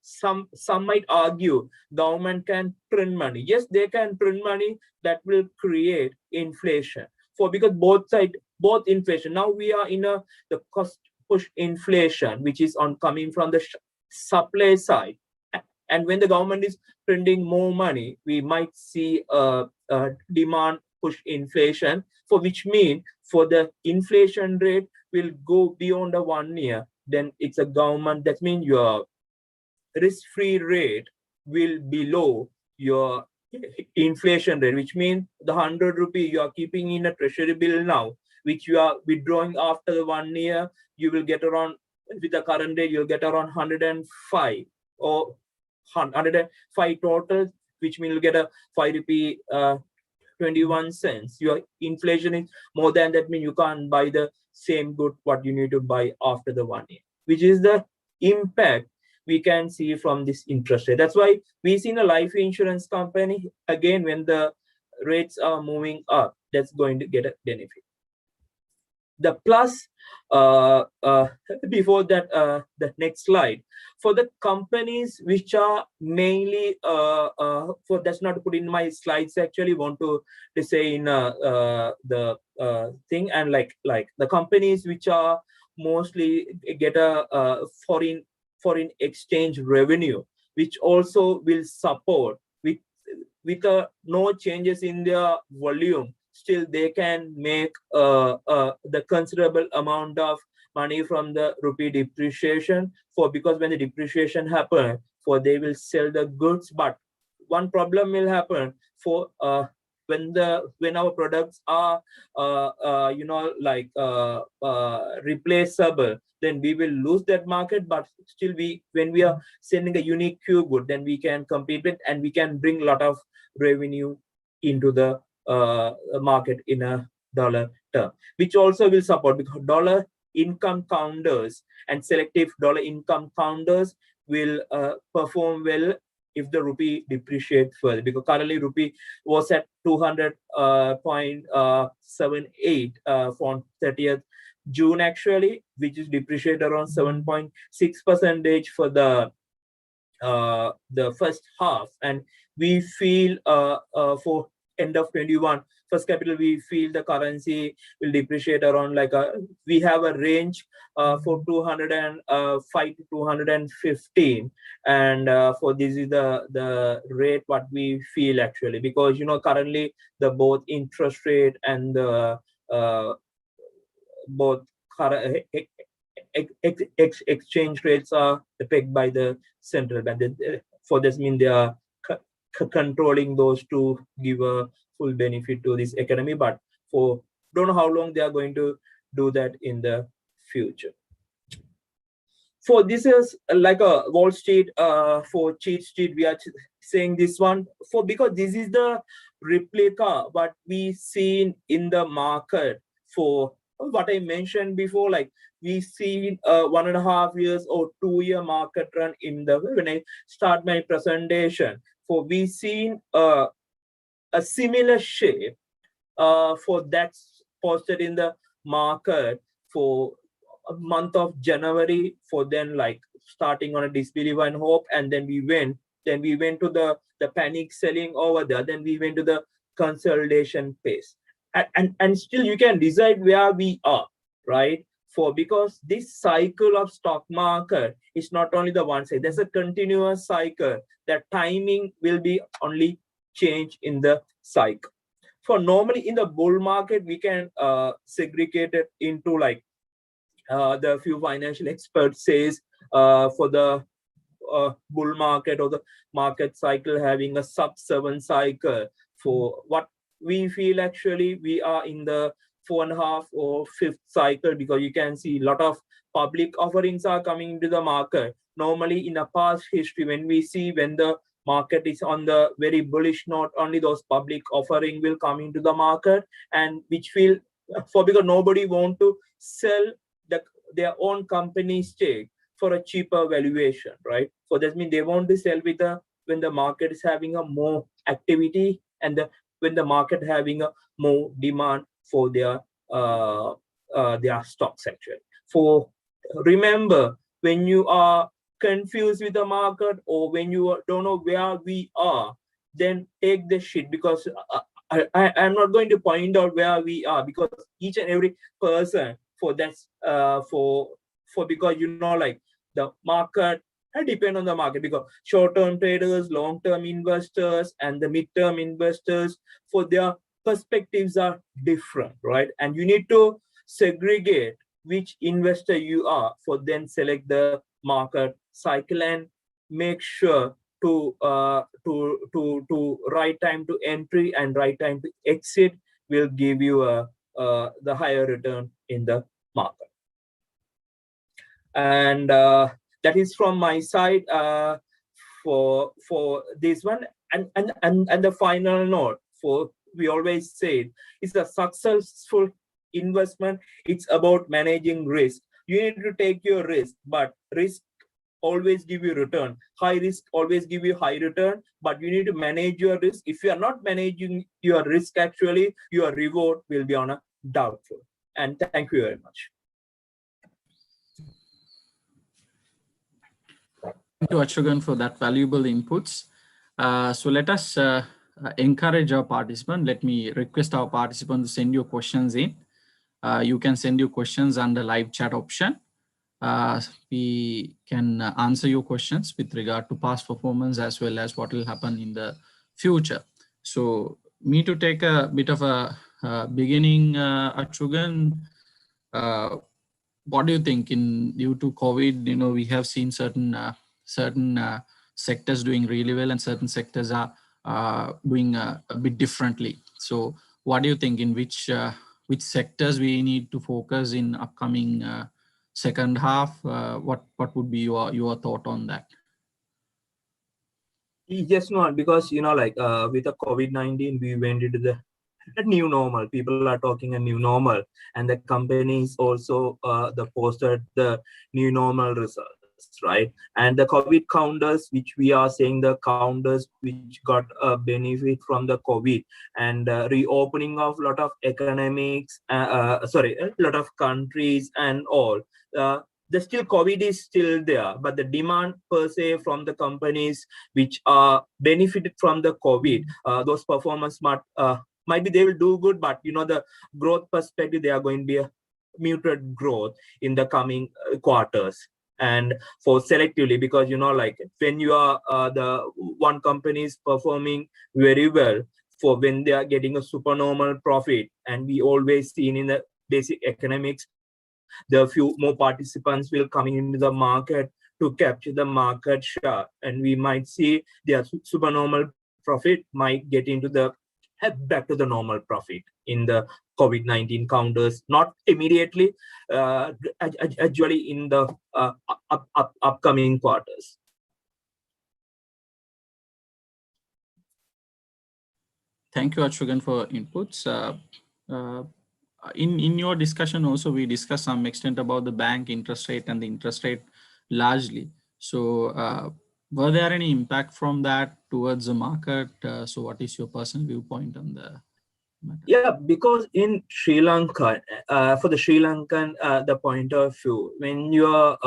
some might argue government can print money. Yes, they can print money, that will create inflation, for because both side, both inflation, now we are in a the cost push inflation, which is on coming from the supply side. And when the government is printing more money, we might see a demand push inflation, for which mean for the inflation rate will go beyond a 1 year, then it's a government, that means your risk-free rate will below your inflation rate, which means the 100 rupee you are keeping in a treasury bill now, which you are withdrawing after the 1 year, you will get around, with the current rate, you'll get around 105 or 105 total, which means you'll get a 5 rupee 21 cents. Your inflation is more than that, means you can't buy the same good what you need to buy after the 1 year, which is the impact we can see from this interest rate. That's why we see in a life insurance company, again, when the rates are moving up, that's going to get a benefit. The plus, before that, the next slide, for the companies which are mainly for, that's not put in my slides, actually want to say in the thing, and like the companies which are mostly get a foreign exchange revenue, which also will support with no changes in their volume, still they can make the considerable amount of money from the rupee depreciation, for because when the depreciation happen, for they will sell the goods. But one problem will happen for when our products are replaceable, then we will lose that market. But still, we when we are sending a unique Q good, then we can compete with, and we can bring a lot of revenue into the market in a dollar term, which also will support, because dollar income counters and selective dollar income counters will perform well if the rupee depreciates further, because currently rupee was at 200.78 from 30th June actually, which is depreciated around 7.6 percentage for the first half. And we feel for end of 21 first capital, we feel the currency will depreciate around we have a range for 205 to 215, and for this is the rate what we feel actually, because currently the both interest rate and the both exchange rates are pegged by the central bank. For this mean they are controlling those to give a full benefit to this economy, but for don't know how long they are going to do that in the future. For this is like a Wall Street for cheat sheet, we are saying this one for, because this is the replica what we seen in the market for what I mentioned before. Like we seen 1.5 years or 2 year market run in the, when I start my presentation, for we seen a similar shape for that's posted in the market for a month of January, for then like starting on a disbelief and hope, and then we went to the panic selling over there, then we went to the consolidation phase, and still you can decide where we are, right? For because this cycle of stock market is not only the one side, there's a continuous cycle. The timing will be only change in the cycle. For normally in the bull market, we can segregate it into like the few financial experts says for the bull market or the market cycle having a sub-7 cycle. For what we feel, actually we are in the 4.5 or 5th cycle, because you can see a lot of public offerings are coming into the market. Normally in a past history, when we see when the market is on the very bullish note, only those public offering will come into the market, and which feel for because nobody want to sell their own company stake for a cheaper valuation, right? So that means they want to sell with when the market is having a more activity, and when the market having a more demand for their stocks actually. For remember, when you are confused with the market, or when you don't know where we are, then take the shit, because I'm not going to point out where we are, because each and every person for that's for because like the market, I depend on the market, because short-term traders, long-term investors, and the mid-term investors, for their perspectives are different, right? And you need to segregate which investor you are, for then select the market cycle, and make sure to right time to entry and right time to exit will give you the higher return in the market. And that is from my side for this one. And the final note, for we always say it's a successful investment, it's about managing risk. You need to take your risk, but risk always give you return. High risk always give you high return, but you need to manage your risk. If you are not managing your risk, actually your reward will be on a doubtful. And thank you very much. Thank you, Achugan, for that valuable inputs. So let us encourage our participants. Let me request our participants to send your questions in. You can send your questions under live chat option. We can answer your questions with regard to past performance as well as what will happen in the future. So me to take a bit of a beginning, Achugan, what do you think due to COVID, we have seen certain sectors doing really well and certain sectors are doing a bit differently. So what do you think in which sectors we need to focus in upcoming second half? What would be your thought on that? Just not because like with the COVID-19 we went into the new normal. People are talking a new normal, and the companies also posted the new normal results, right? And the COVID counters, which we are saying the counters which got a benefit from the COVID and reopening of a lot of economics, a lot of countries and all. The still COVID is still there, but the demand per se from the companies which are benefited from the COVID, those performance might be they will do good, but the growth perspective, they are going to be a muted growth in the coming quarters. And for selectively, because like when you are the one company is performing very well, for when they are getting a supernormal profit, and we always seen in the basic economics, the few more participants will coming into the market to capture the market share, and we might see their supernormal profit might get into the back to the normal profit in the COVID-19 counters, not immediately, actually in the upcoming quarters. Thank you, Achugan, for inputs. In your discussion also, we discussed some extent about the bank interest rate and the interest rate largely. So Were there any impact from that towards the market? So what is your personal viewpoint on the matter? Yeah, because in Sri Lanka, for the Sri Lankan, the point of view, when your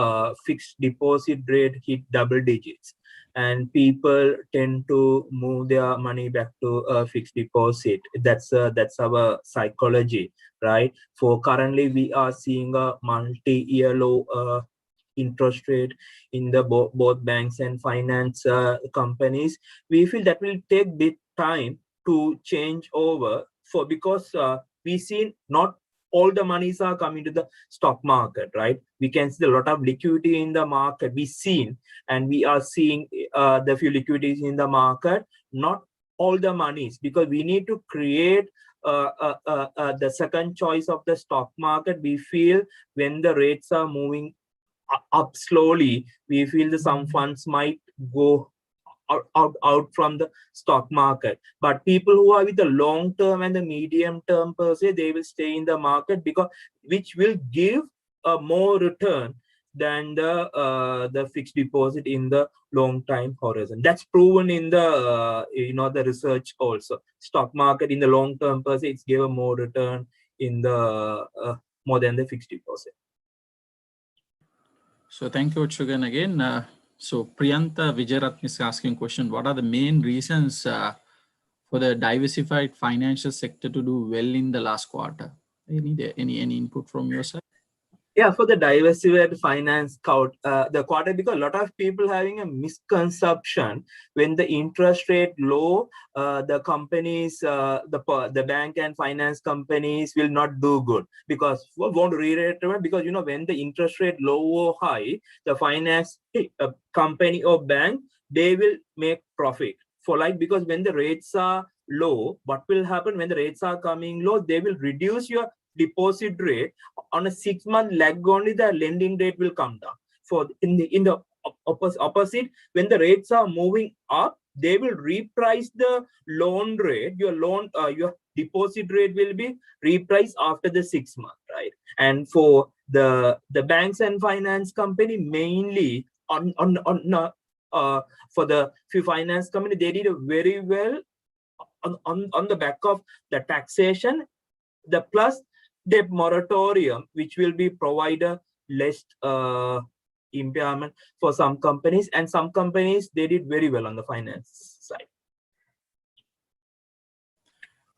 fixed deposit rate hit double digits, and people tend to move their money back to a fixed deposit. That's our psychology, right? For currently, we are seeing a multi-year low interest rate in the both banks and finance companies. We feel that will take bit time to change over for, because we see not all the monies are coming to the stock market, right? We can see a lot of liquidity in the market. We seen, and we are seeing the few liquidities in the market, not all the monies, because we need to create the second choice of the stock market. We feel when the rates are moving up slowly, we feel that some funds might go out from the stock market. But people who are with the long term and the medium term per se, they will stay in the market, because which will give a more return than the fixed deposit in the long time horizon. That's proven in the the research also. Stock market in the long term per se, it's give a more return in the more than the fixed deposit. So thank you, Chugan, again. So Priyanta Vijayaratn is asking question, what are the main reasons for the diversified financial sector to do well in the last quarter? Any input from your side? Yeah, for the diversified finance the quarter, because a lot of people having a misconception when the interest rate low, the companies, the bank and finance companies will not do good, because we won't reiterate, because when the interest rate low or high, the finance company or bank, they will make profit for, like, because when the rates are low, what will happen when the rates are coming low? They will reduce your deposit rate. On a 6-month lag only, the lending rate will come down. For in the opposite, when the rates are moving up, they will reprice the loan rate. Your deposit rate will be repriced after the 6 months, right? And for the banks and finance company, mainly for the few finance company, they did very well on the back of the taxation, the plus debt moratorium, which will be provided less impairment for some companies, and some companies, they did very well on the finance side.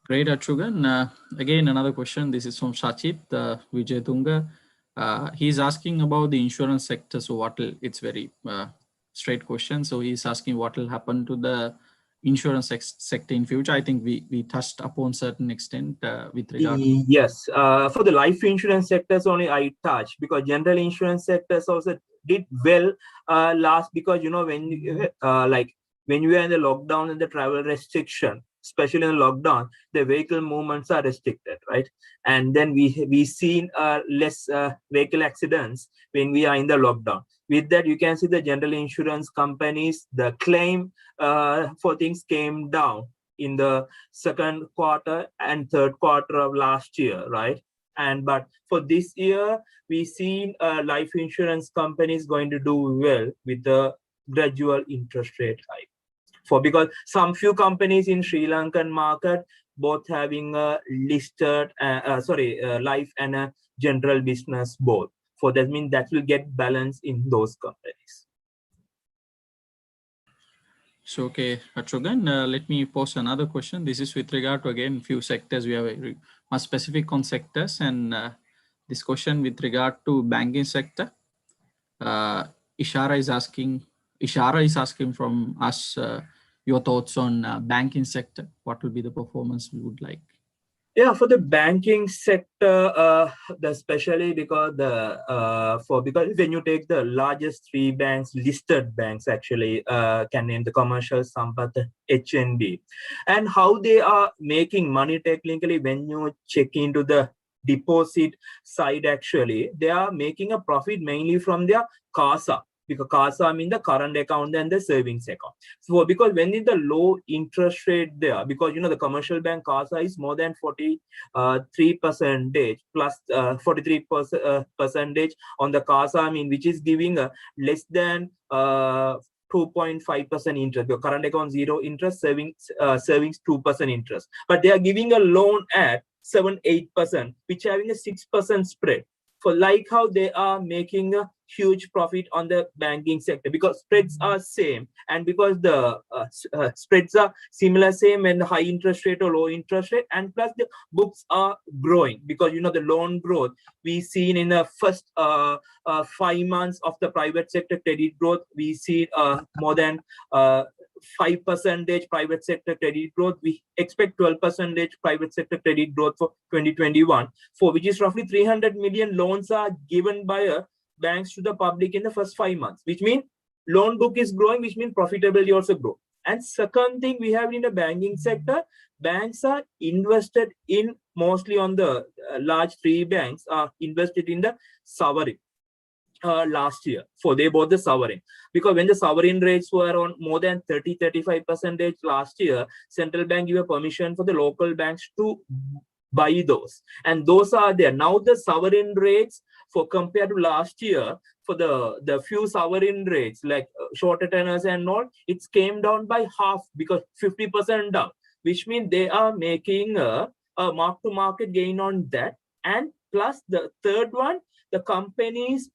Great, Achugan. Again, another question. This is from Sachit Vijay Tunga. He's asking about the insurance sector. So it's very straight question. So he's asking what will happen to the insurance sector in future. I think we touched upon certain extent with regard. Yes, for the life insurance sectors only I touched, because general insurance sectors also did well last, because when when we are in the lockdown and the travel restriction, especially in the lockdown, the vehicle movements are restricted, right? And then we seen less vehicle accidents when we are in the lockdown. With that, you can see the general insurance companies, the claim for things came down in the second quarter and third quarter of last year, right? But for this year, we seen life insurance companies going to do well with the gradual interest rate hike. Because some few companies in Sri Lankan market, both having a listed life and a general business both. For that means that will get balance in those companies. So, okay, Achugan, let me pose another question. This is with regard to, again, few sectors. We have a specific on sectors, and this question with regard to banking sector. Ishara is asking from us your thoughts on banking sector. What will be the performance we would like? Yeah, for the banking sector, especially because because when you take the largest 3 banks, listed banks actually, can name the Commercial, Sampath, HNB, and how they are making money technically. When you check into the deposit side, actually, they are making a profit mainly from their CASA. Because CASA means the current account and the savings account. So because when is the low interest rate there, because the commercial bank CASA is more than 43% plus 43% percentage on the CASA, which is giving a less than 2.5% interest. Your current account 0 interest, savings 2% interest. But they are giving a loan at 7-8%, which having a 6% spread. For like how they are making a huge profit on the banking sector, because spreads are same, and because the spreads are similar, same, and high interest rate or low interest rate, and plus the books are growing, because the loan growth we seen in the first 5 months of the private sector credit growth, we see more than 5% private sector credit growth. We expect 12% private sector credit growth for 2021, for which is roughly 300 million loans are given by banks to the public in the first 5 months, which means loan book is growing, which means profitability also grow. And second thing we have in the banking sector, banks are invested in mostly on the large 3 banks are invested in the sovereign. Last year, for they bought the sovereign, because when the sovereign rates were on more than 30-35% last year, central bank gave a permission for the local banks to buy those, and those are there now. The sovereign rates, for compared to last year, for the few sovereign rates like shorter tenors and all, it's came down by half, because 50% down, which means they are making a mark to market gain on that. And plus the third one, the companies,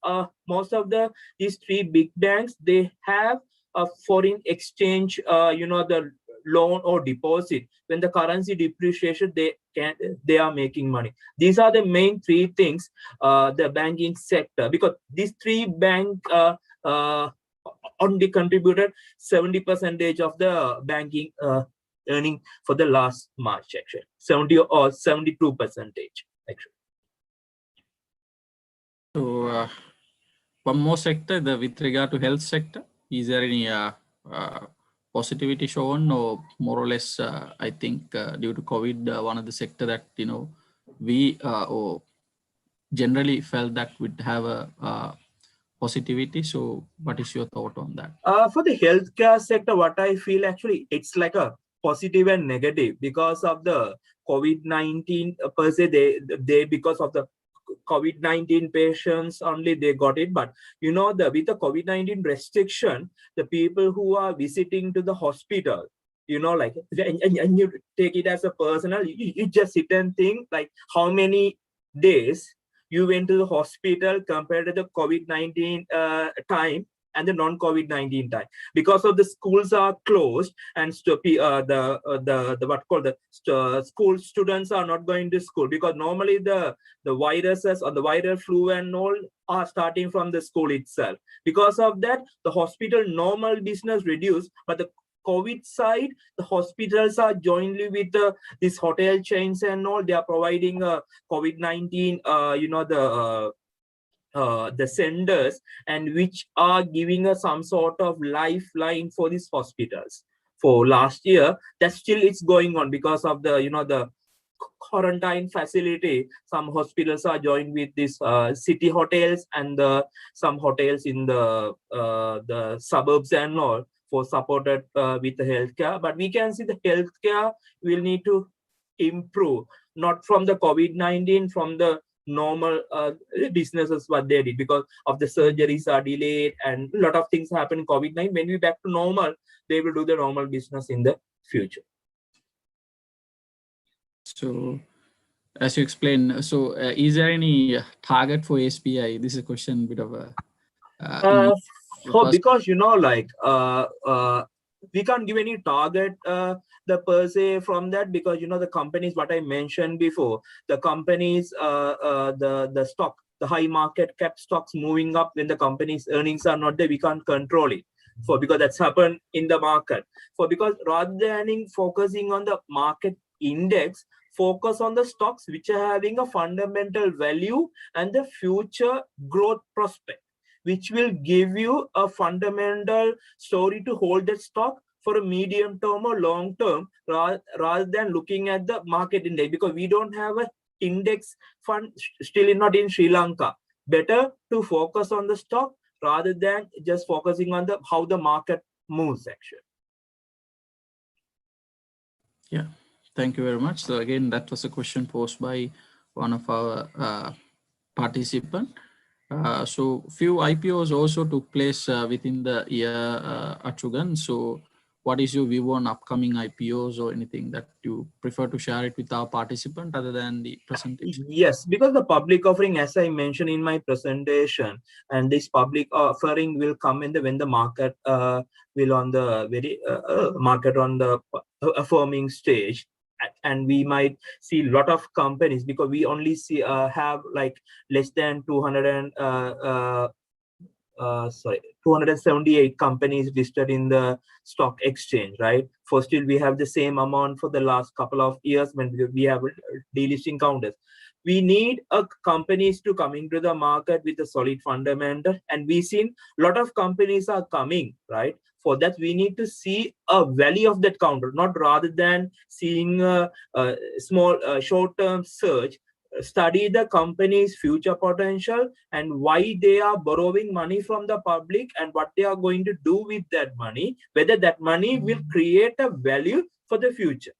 most of these 3 big banks, they have a foreign exchange, the loan or deposit. When the currency depreciation, they are making money. These are the main 3 things, the banking sector, because these 3 banks only contributed 70% of the banking earning for the last March, actually 70 or 72% actually. So one more sector, with regard to health sector, is there any positivity shown, or more or less, I think due to COVID, one of the sector that we or generally felt that would have a positivity. So what is your thought on that? For the healthcare sector, what I feel, actually it's like a positive and negative, because of the COVID-19 per se. They because of the COVID-19 patients only they got it. But with the COVID-19 restriction, the people who are visiting to the hospital, like, and you take it as a personal, you just sit and think like how many days you went to the hospital compared to the COVID-19 time and the non-COVID-19 time. Because of the schools are closed, and school students are not going to school, because normally the viruses or the viral flu and all are starting from the school itself. Because of that, the hospital normal business reduced, but the COVID side, the hospitals are jointly with these hotel chains and all. They are providing COVID-19, the senders, and which are giving us some sort of lifeline for these hospitals. For last year, that still it's going on, because of the the quarantine facility. Some hospitals are joined with these city hotels, and some hotels in the suburbs and all, for supported with the healthcare. But we can see the healthcare will need to improve, not from the COVID-19, from the normal businesses what they did, because of the surgeries are delayed and a lot of things happen in COVID-19. When we back to normal, they will do the normal business in the future. So as you explained, so is there any target for SBI? This is a question, bit of a because we can't give any target the per se from that, because the companies what I mentioned before, the companies the stock, the high market cap stocks moving up when the company's earnings are not there, we can't control it, because that's happened in the market. Because rather than focusing on the market index, focus on the stocks which are having a fundamental value and the future growth prospect, which will give you a fundamental story to hold that stock for a medium term or long term, rather than looking at the market index, because we don't have a index fund still not in Sri Lanka. Better to focus on the stock rather than just focusing on the how the market moves, actually. Yeah, thank you very much. So again, that was a question posed by one of our participants. So few IPOs also took place within the year, Achugan. So what is your view on upcoming IPOs or anything that you prefer to share it with our participant other than the presentation? Yes, because the public offering, as I mentioned in my presentation, and this public offering will come in the when the market will on the very market on the affirming stage, and we might see a lot of companies because we only see have like less than 200 and 278 companies listed in the stock exchange, right? For still, we have the same amount for the last couple of years when we have delisting counters. We need companies to come into the market with a solid fundamental, and we seen a lot of companies are coming, right? For that, we need to see a value of that counter, not rather than seeing a small short-term search. Study the company's future potential and why they are borrowing money from the public and what they are going to do with that money, whether that money will create a value for the future,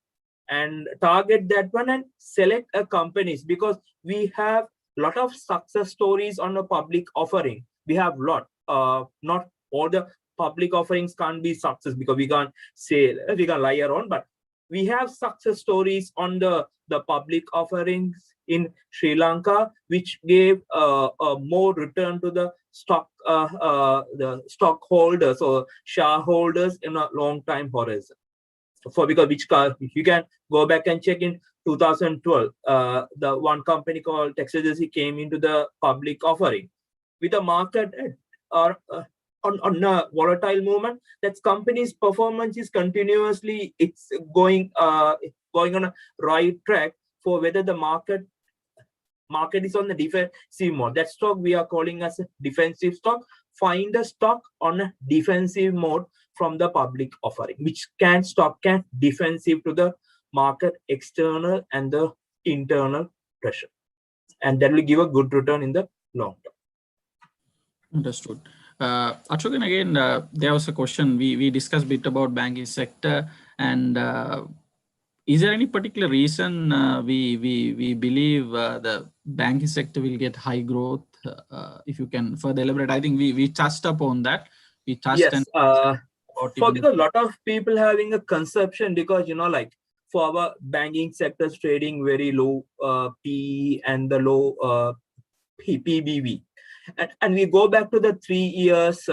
and target that one and select a companies, because we have lot of success stories on a public offering. We have lot, not all the public offerings can't be success because we can't say we can lie around, but we have success stories on the public offerings in Sri Lanka, which gave more return to the stockholders or shareholders in a long time horizon. For because which car you can go back and check in 2012, the one company called Texas came into the public offering with a market or on a volatile movement. That company's performance is continuously it's going on a right track for whether the market is on the defensive mode. That stock we are calling as a defensive stock. Find a stock on a defensive mode from the public offering, which can defensive to the market external and the internal pressure, and that will give a good return in the long term. Understood. Achokan, again, there was a question. We discussed a bit about banking sector, and is there any particular reason we believe the banking sector will get high growth? If you can further elaborate, I think we touched upon that. We touched Yes, and about for even because a lot of people having a conception, because like for our banking sectors trading very low PE and the low PBV, and we go back to the 3 years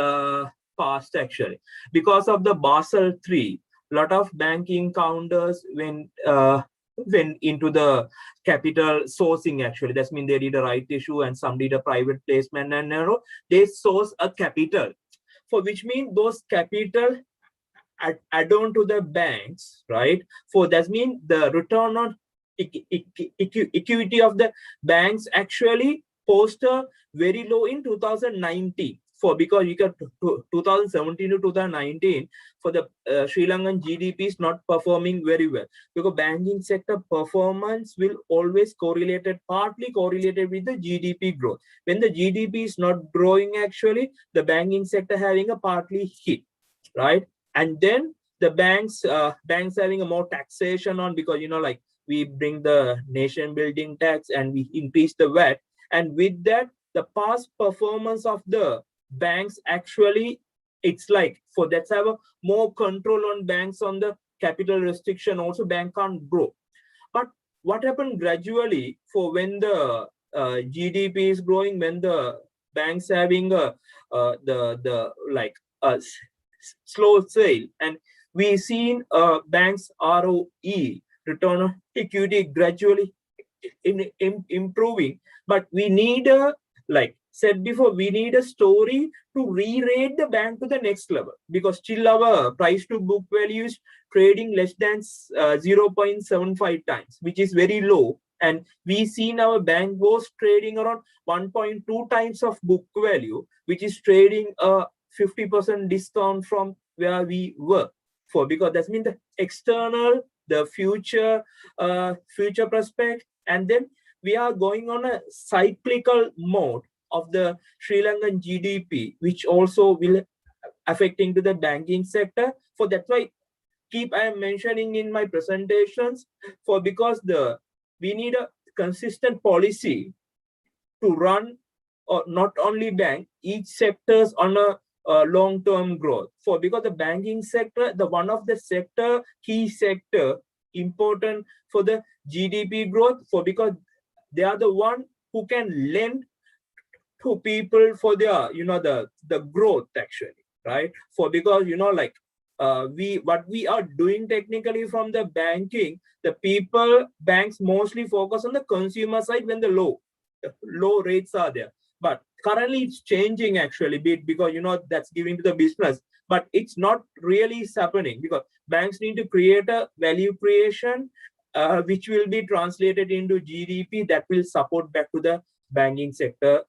past actually, because of the Basel 3, lot of banking counters went into the capital sourcing actually. That means they did a right issue and some did a private placement, and they source a capital, for which means those capital add on to the banks, right? For that means the return on equity of the banks actually post a very low in 2019, for because you got 2017 to 2019 for the Sri Lankan GDP is not performing very well, because banking sector performance will always partly correlated with the GDP growth. When the GDP is not growing, actually the banking sector having a partly hit, right? And then the banks having a more taxation on, because like we bring the nation building tax and we increase the VAT, and with that the past performance of the banks actually, it's like for that's have a more control on banks on the capital restriction, also bank can't grow. But what happened gradually, for when the GDP is growing, when the banks having the like slow sale, and we seen banks ROE, return on equity, gradually improving. But we need a, like said before, we need a story to re-rate the bank to the next level, because still our price to book value is trading less than 0.75 times, which is very low. And we seen our bank was trading around 1.2 times of book value, which is trading a 50% discount from where we were. For because that means the external, the future prospect, and then we are going on a cyclical mode of the Sri Lankan GDP, which also will affecting to the banking sector. For that's why I am mentioning in my presentations, for because we need a consistent policy to run or not only bank, each sectors on a long-term growth. Because the banking sector, the one of the key sector important for the GDP growth, because they are the one who can lend to people for their the growth actually, right? Because like what we are doing technically from the banking, the banks mostly focus on the consumer side when the low rates are there. But currently it's changing actually bit, because that's giving to the business, but it's not really happening, because banks need to create a value creation which will be translated into GDP that will support back to the banking sector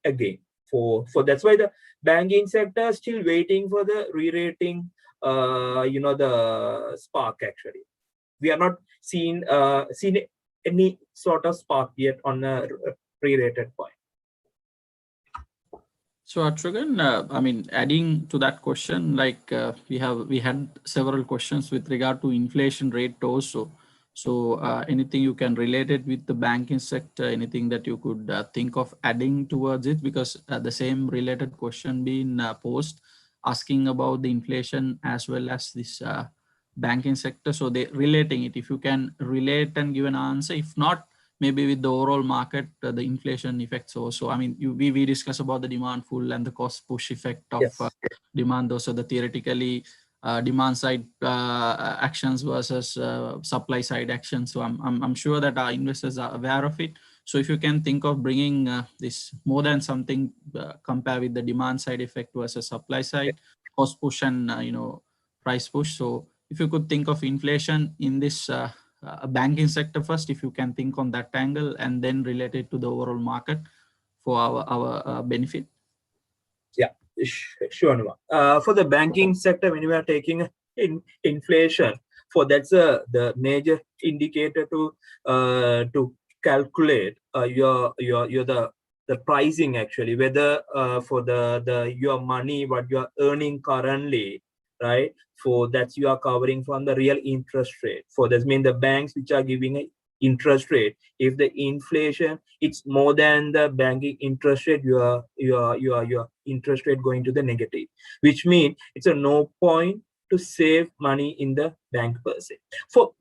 again. That's why the banking sector is still waiting for the re-rating the spark actually. We are not seen any sort of spark yet on a re-rated point. So Achugan, I mean, adding to that question, like we had several questions with regard to inflation rate also. So anything you can relate it with the banking sector, anything that you could think of adding towards it, because the same related question being posed, asking about the inflation as well as this banking sector. So they relating it, if you can relate and give an answer, if not, maybe with the overall market, the inflation effects also. I mean, we discuss about the demand pull and the cost push effect of Yes. demand. Those are the theoretically demand side actions versus supply side actions. So I'm sure that our investors are aware of it. So if you can think of bringing this more than something, compare with the demand side effect versus supply side, cost push and price push. So if you could think of inflation in this banking sector first, if you can think on that angle, and then relate it to the overall market for our benefit. Yeah, sure. For the banking sector, when we are taking inflation, that's the major indicator to calculate the pricing actually, whether for the your money what you are earning currently, right? That's you are covering from the real interest rate. That means the banks which are giving a interest rate, if the inflation it's more than the banking interest rate, your interest rate going to the negative, which means it's a no point to save money in the bank per se.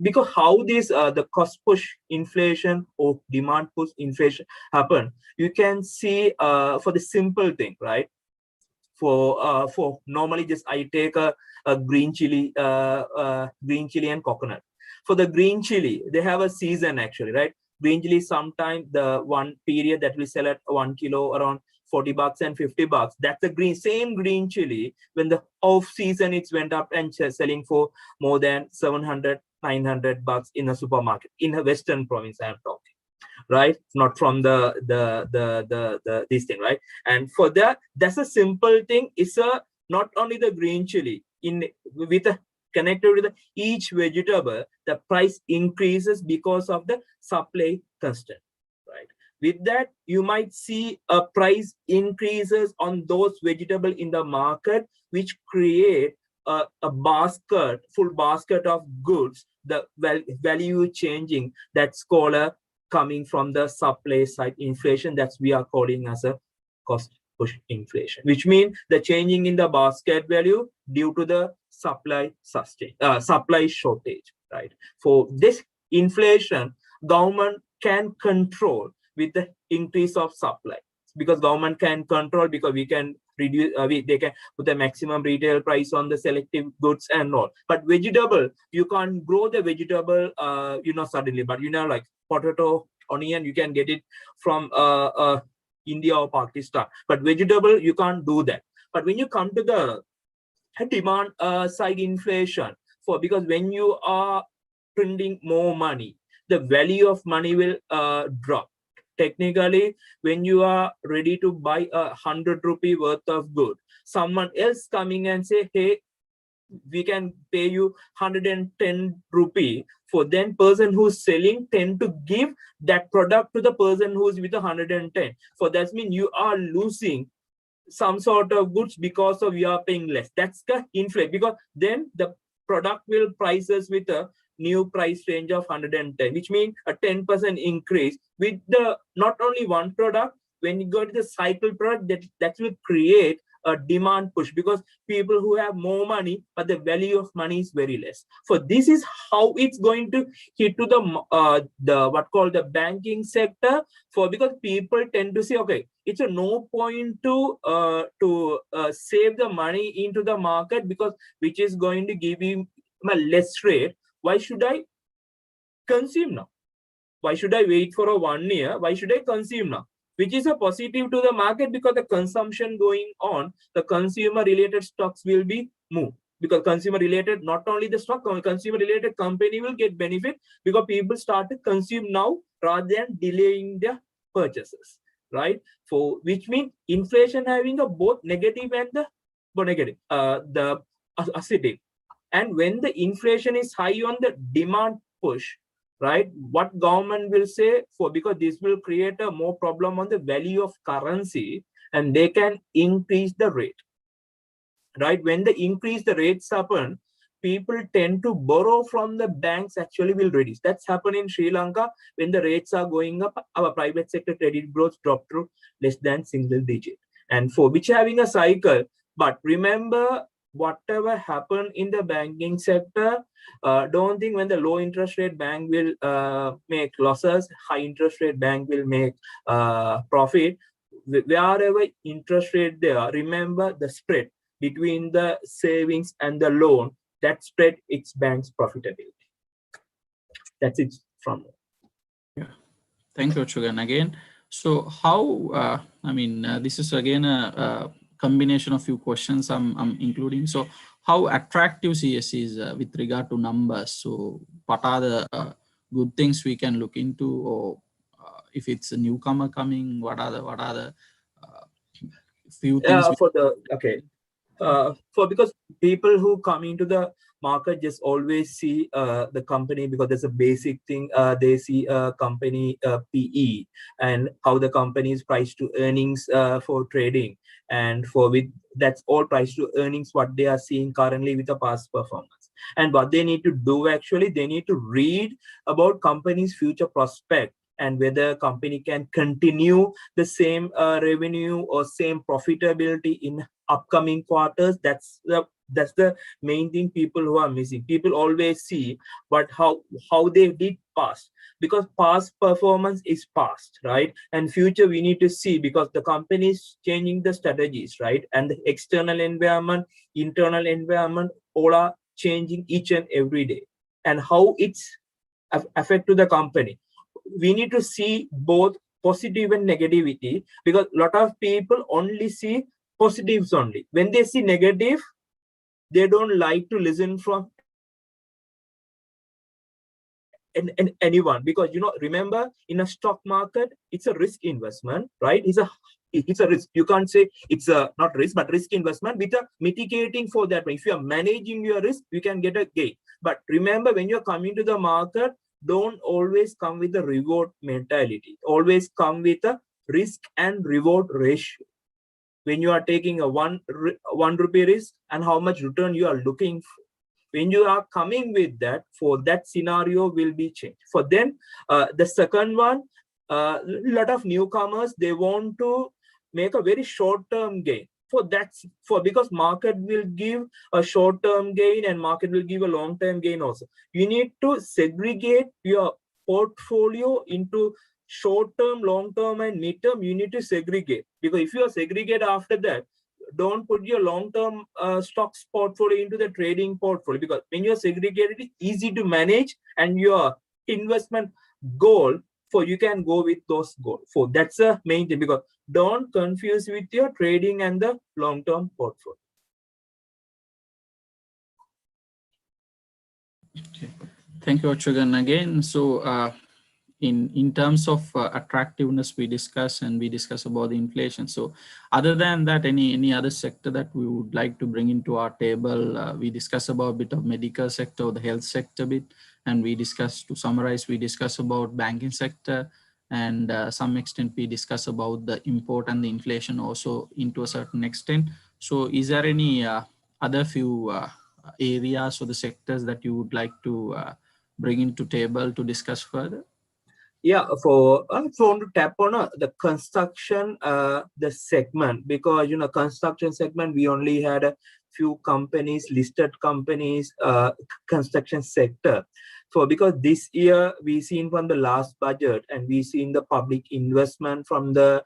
Because how this the cost push inflation or demand push inflation happen, you can see for the simple thing, right? For normally just I take a green chili and coconut. For the green chili, they have a season actually, right? Green chili, sometime the one period that we sell at 1 kilo around $40 and $50. That's the same green chili. When the off season, it's went up and selling for more than $700-900 in a supermarket in a Western province. I am talking, right? Not from the this thing, right? And for that's a simple thing. It's not only the green chili with a connected with each vegetable, the price increases because of the supply constraint, right? With that, you might see a price increases on those vegetables in the market, which create a full basket of goods, the value changing. That's called a coming from the supply side inflation. That's we are calling as a cost push inflation, which means the changing in the basket value due to the supply shortage, right? For this inflation, government can control with the increase of supply, because government can control, because we can reduce they can put the maximum retail price on the selective goods and all. But vegetable, you can't grow the vegetable suddenly, but like potato, onion, you can get it from India or Pakistan, but vegetable you can't do that. But when you come to the demand side inflation, because when you are printing more money, the value of money will drop. Technically, when you are ready to buy 100 rupee worth of good, someone else coming and say, hey, we can pay you 110 rupee. For then person who's selling tend to give that product to the person who's with 110. That means you are losing some sort of goods because of you are paying less. That's the inflation, because then the product will prices with a new price range of 110, which means a 10% increase with the not only one product, when you go to the cycle product, that will create a demand push, because people who have more money, but the value of money is very less. So this is how it's going to hit to the what called the banking sector. For because people tend to say, okay, it's a no point to save the money into the market, because which is going to give him a less rate. Why should I consume now? Why should I wait for a 1 year? Why should I consume now? Which is a positive to the market, because the consumption going on, the consumer related stocks will be moved. Because consumer related, not only the stock, consumer related company will get benefit, because people start to consume now rather than delaying their purchases, right? For which means inflation having a both negative and the positive. And when the inflation is high on the demand push, right, what government will say, for because this will create a more problem on the value of currency, and they can increase the rate, right? When they increase the rates happen, people tend to borrow from the banks, actually will reduce. That's happened in Sri Lanka. When the rates are going up, our private sector credit growth dropped to less than single digit, and for which having a cycle. But remember, whatever happened in the banking sector, don't think when the low interest rate bank will make losses, high interest rate bank will make profit. Wherever interest rate there, remember the spread between the savings and the loan, that spread its bank's profitability. That's it from me. Yeah. Thank you, Chugan, again. So how, this is again a combination of few questions I'm including. So how attractive CS is with regard to numbers? So what are the good things we can look into, or if it's a newcomer coming, what are the few things? For because people who come into the market just always see the company, because there's a basic thing, they see a company PE and how the company is priced to earnings for trading, and for with that's all price to earnings what they are seeing currently with the past performance. And what they need to do, actually they need to read about company's future prospect, and whether company can continue the same revenue or same profitability in upcoming quarters. That's the main thing people who are missing. People always see but how they did past, because past performance is past, right? And future we need to see, because the company is changing the strategies, right? And the external environment, internal environment, all are changing each and every day, and how it's affect to the company. We need to see both positive and negativity, because a lot of people only see positives only. When they see negative, they don't like to listen from anyone, because remember, in a stock market, it's a risk investment, right? It's a risk. You can't say it's a not risk, but risk investment with a mitigating for that. If you are managing your risk, you can get a gain. But remember, when you're coming to the market, don't always come with a reward mentality. Always come with a risk and reward ratio. When you are taking a one rupee risk, and how much return you are looking for. When you are coming with that, for that scenario will be changed. For then, the second one, a lot of newcomers, they want to make a very short-term gain. Because market will give a short-term gain, and market will give a long-term gain also. You need to segregate your portfolio into short-term, long-term, and mid-term. You need to segregate, because if you segregate after that, don't put your long-term stocks portfolio into the trading portfolio, because when you're segregated, it's easy to manage, and your investment goal, for you can go with those goals. For that's the main thing, because don't confuse with your trading and the long-term portfolio. Okay. Thank you, Achugan, again. So in terms of attractiveness, we discuss about the inflation. So other than that, any other sector that we would like to bring into our table? We discuss about a bit of medical sector, the health sector bit, and to summarize, we discuss about banking sector, and some extent we discuss about the import and the inflation also into a certain extent. So is there any other few areas or the sectors that you would like to bring into table to discuss further? Yeah, for want to tap on the construction the segment, because construction segment we only had a few companies, listed companies, construction sector. For because this year we seen from the last budget, and we seen the public investment from the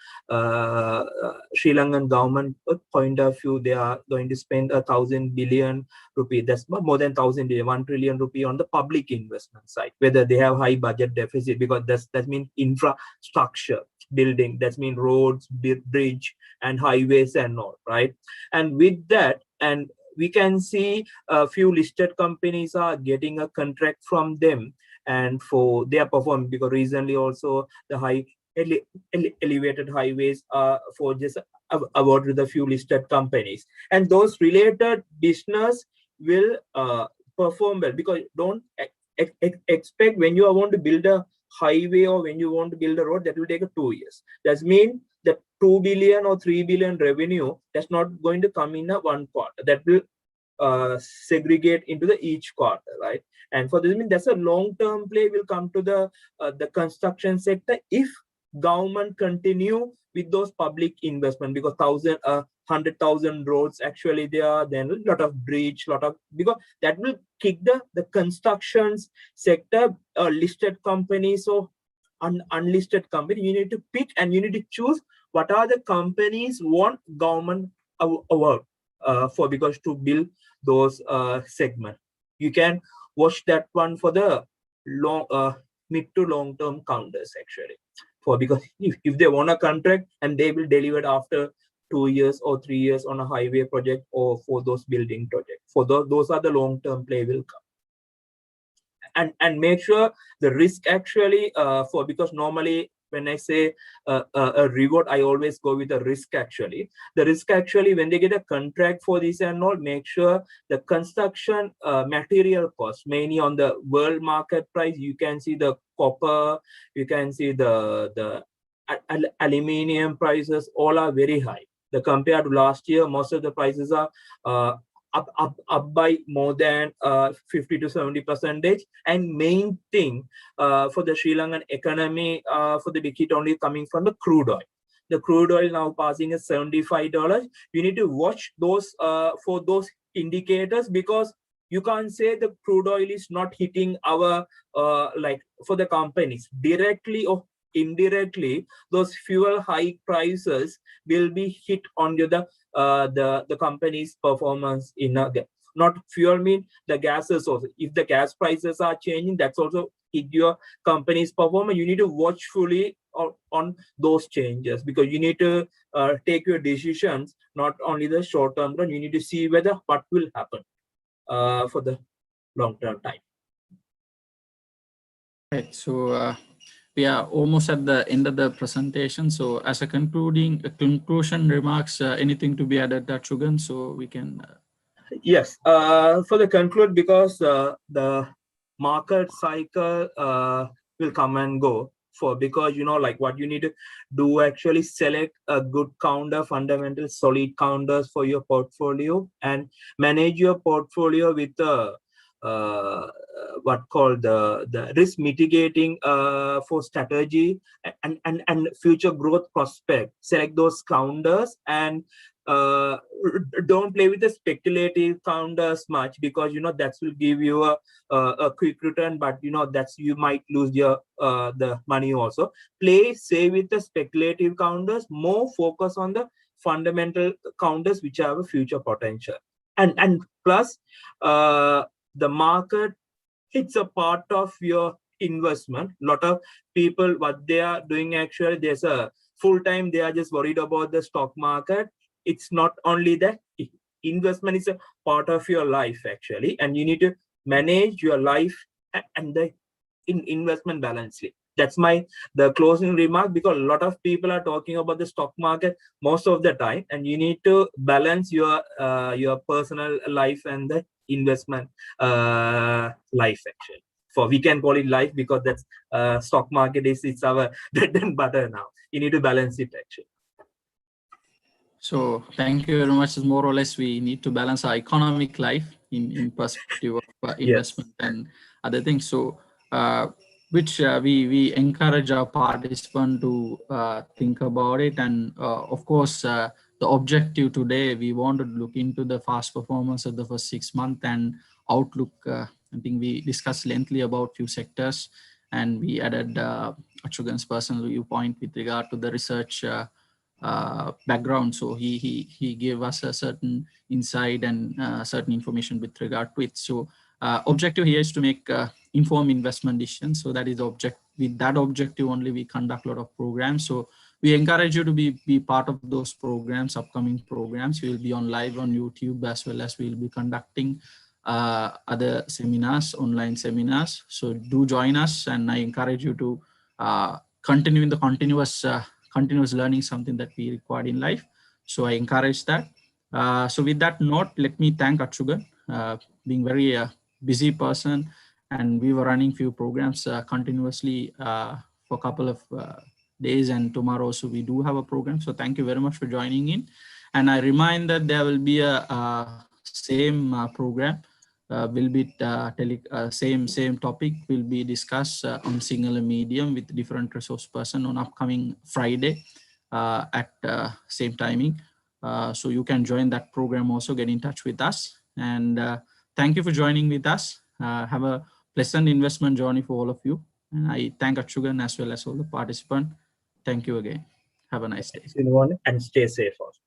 Sri Lankan government point of view, they are going to spend 1,000 billion rupee. That's more than 1,000 billion, 1 trillion rupee on the public investment side. Whether they have high budget deficit, because that means infrastructure building. That means roads, bridge, and highways and all, right? And with that, and we can see a few listed companies are getting a contract from them, and for their performance, because recently also the high elevated highways are for just award with a few listed companies, and those related business will perform well. Because don't expect when you want to build a highway or when you want to build a road that will take 2 years. That means the 2 billion or 3 billion revenue, that's not going to come in a one quarter. That will segregate into the each quarter, right? And for this, I mean, that's a long-term play will come to the construction sector if government continue with those public investment, because 100,000 roads actually there, then a lot of bridge, lot of, because that will kick the constructions sector, listed companies or unlisted company. You need to pick and you need to choose what are the companies want government award for, because to build those segment. You can watch that one for the long mid to long term counters actually, for because if they want a contract and they will deliver it after 2 years or 3 years on a highway project or for those building projects, for those are the long term play will come. And make sure the risk actually for, because normally when I say a reward, I always go with the risk actually. The risk actually, when they get a contract for this and all, make sure the construction material cost, mainly on the world market price, you can see the copper, you can see the aluminium prices, all are very high. The compared to last year, most of the prices are up by more than 50 to 70%. And main thing for the Sri Lankan economy, for the big hit only coming from the crude oil. The crude oil now passing at $75. You need to watch those for those indicators, because you can't say the crude oil is not hitting our like for the companies directly or indirectly. Those fuel high prices will be hit on the company's performance in not fuel mean the gases also. If the gas prices are changing, that's also hit your company's performance. You need to watchfully on those changes, because you need to take your decisions not only the short term run. You need to see whether what will happen for the long term time. Right. So we are almost at the end of the presentation. So as a conclusion remarks, anything to be added, Chugan, so we can. Yes, for the conclude, because the market cycle will come and go, for because like what you need to do actually select a good counter, fundamental solid counters for your portfolio, and manage your portfolio with the what called the risk mitigating for strategy and future growth prospect. Select those counters, and don't play with the speculative counters much, because that will give you a quick return, but that's you might lose your the money also. Play say with the speculative counters, more focus on the fundamental counters which have a future potential. And plus the market, it's a part of your investment. A lot of people, what they are doing actually, there's a full time they are just worried about the stock market. It's not only that. Investment is a part of your life actually, and you need to manage your life and the investment balancely. That's the closing remark, because a lot of people are talking about the stock market most of the time, and you need to balance your personal life and the investment life actually. For we can call it life, because that's stock market it's our bread and butter now. You need to balance it actually. So thank you very much. More or less, we need to balance our economic life in perspective of investment. Yes. And other things. So which we encourage our participant to think about it. And of course, the objective today, we want to look into the fast performance of the first 6 months and outlook. I think we discussed lengthily about few sectors, and we added Achugan's personal viewpoint with regard to the research background. So he gave us a certain insight and certain information with regard to it. So objective here is to make informed investment decisions. So that is the object. With that objective only, we conduct a lot of programs. So we encourage you to be part of those programs, upcoming programs. We will be on live on YouTube, as well as we will be conducting other seminars, online seminars. So do join us, and I encourage you to continue in the continuous learning, something that we require in life. So I encourage that. So with that note, let me thank Achugan, being very busy person, and we were running few programs continuously for a couple of days, and tomorrow so we do have a program. So thank you very much for joining in, and I remind that there will be a same program will be same topic will be discussed on singular medium with different resource person on upcoming Friday at same timing. So you can join that program also, get in touch with us. And thank you for joining with us. Have a pleasant investment journey for all of you. And I thank Achugan as well as all the participants. Thank you again. Have a nice day. Thanks, everyone, and stay safe also.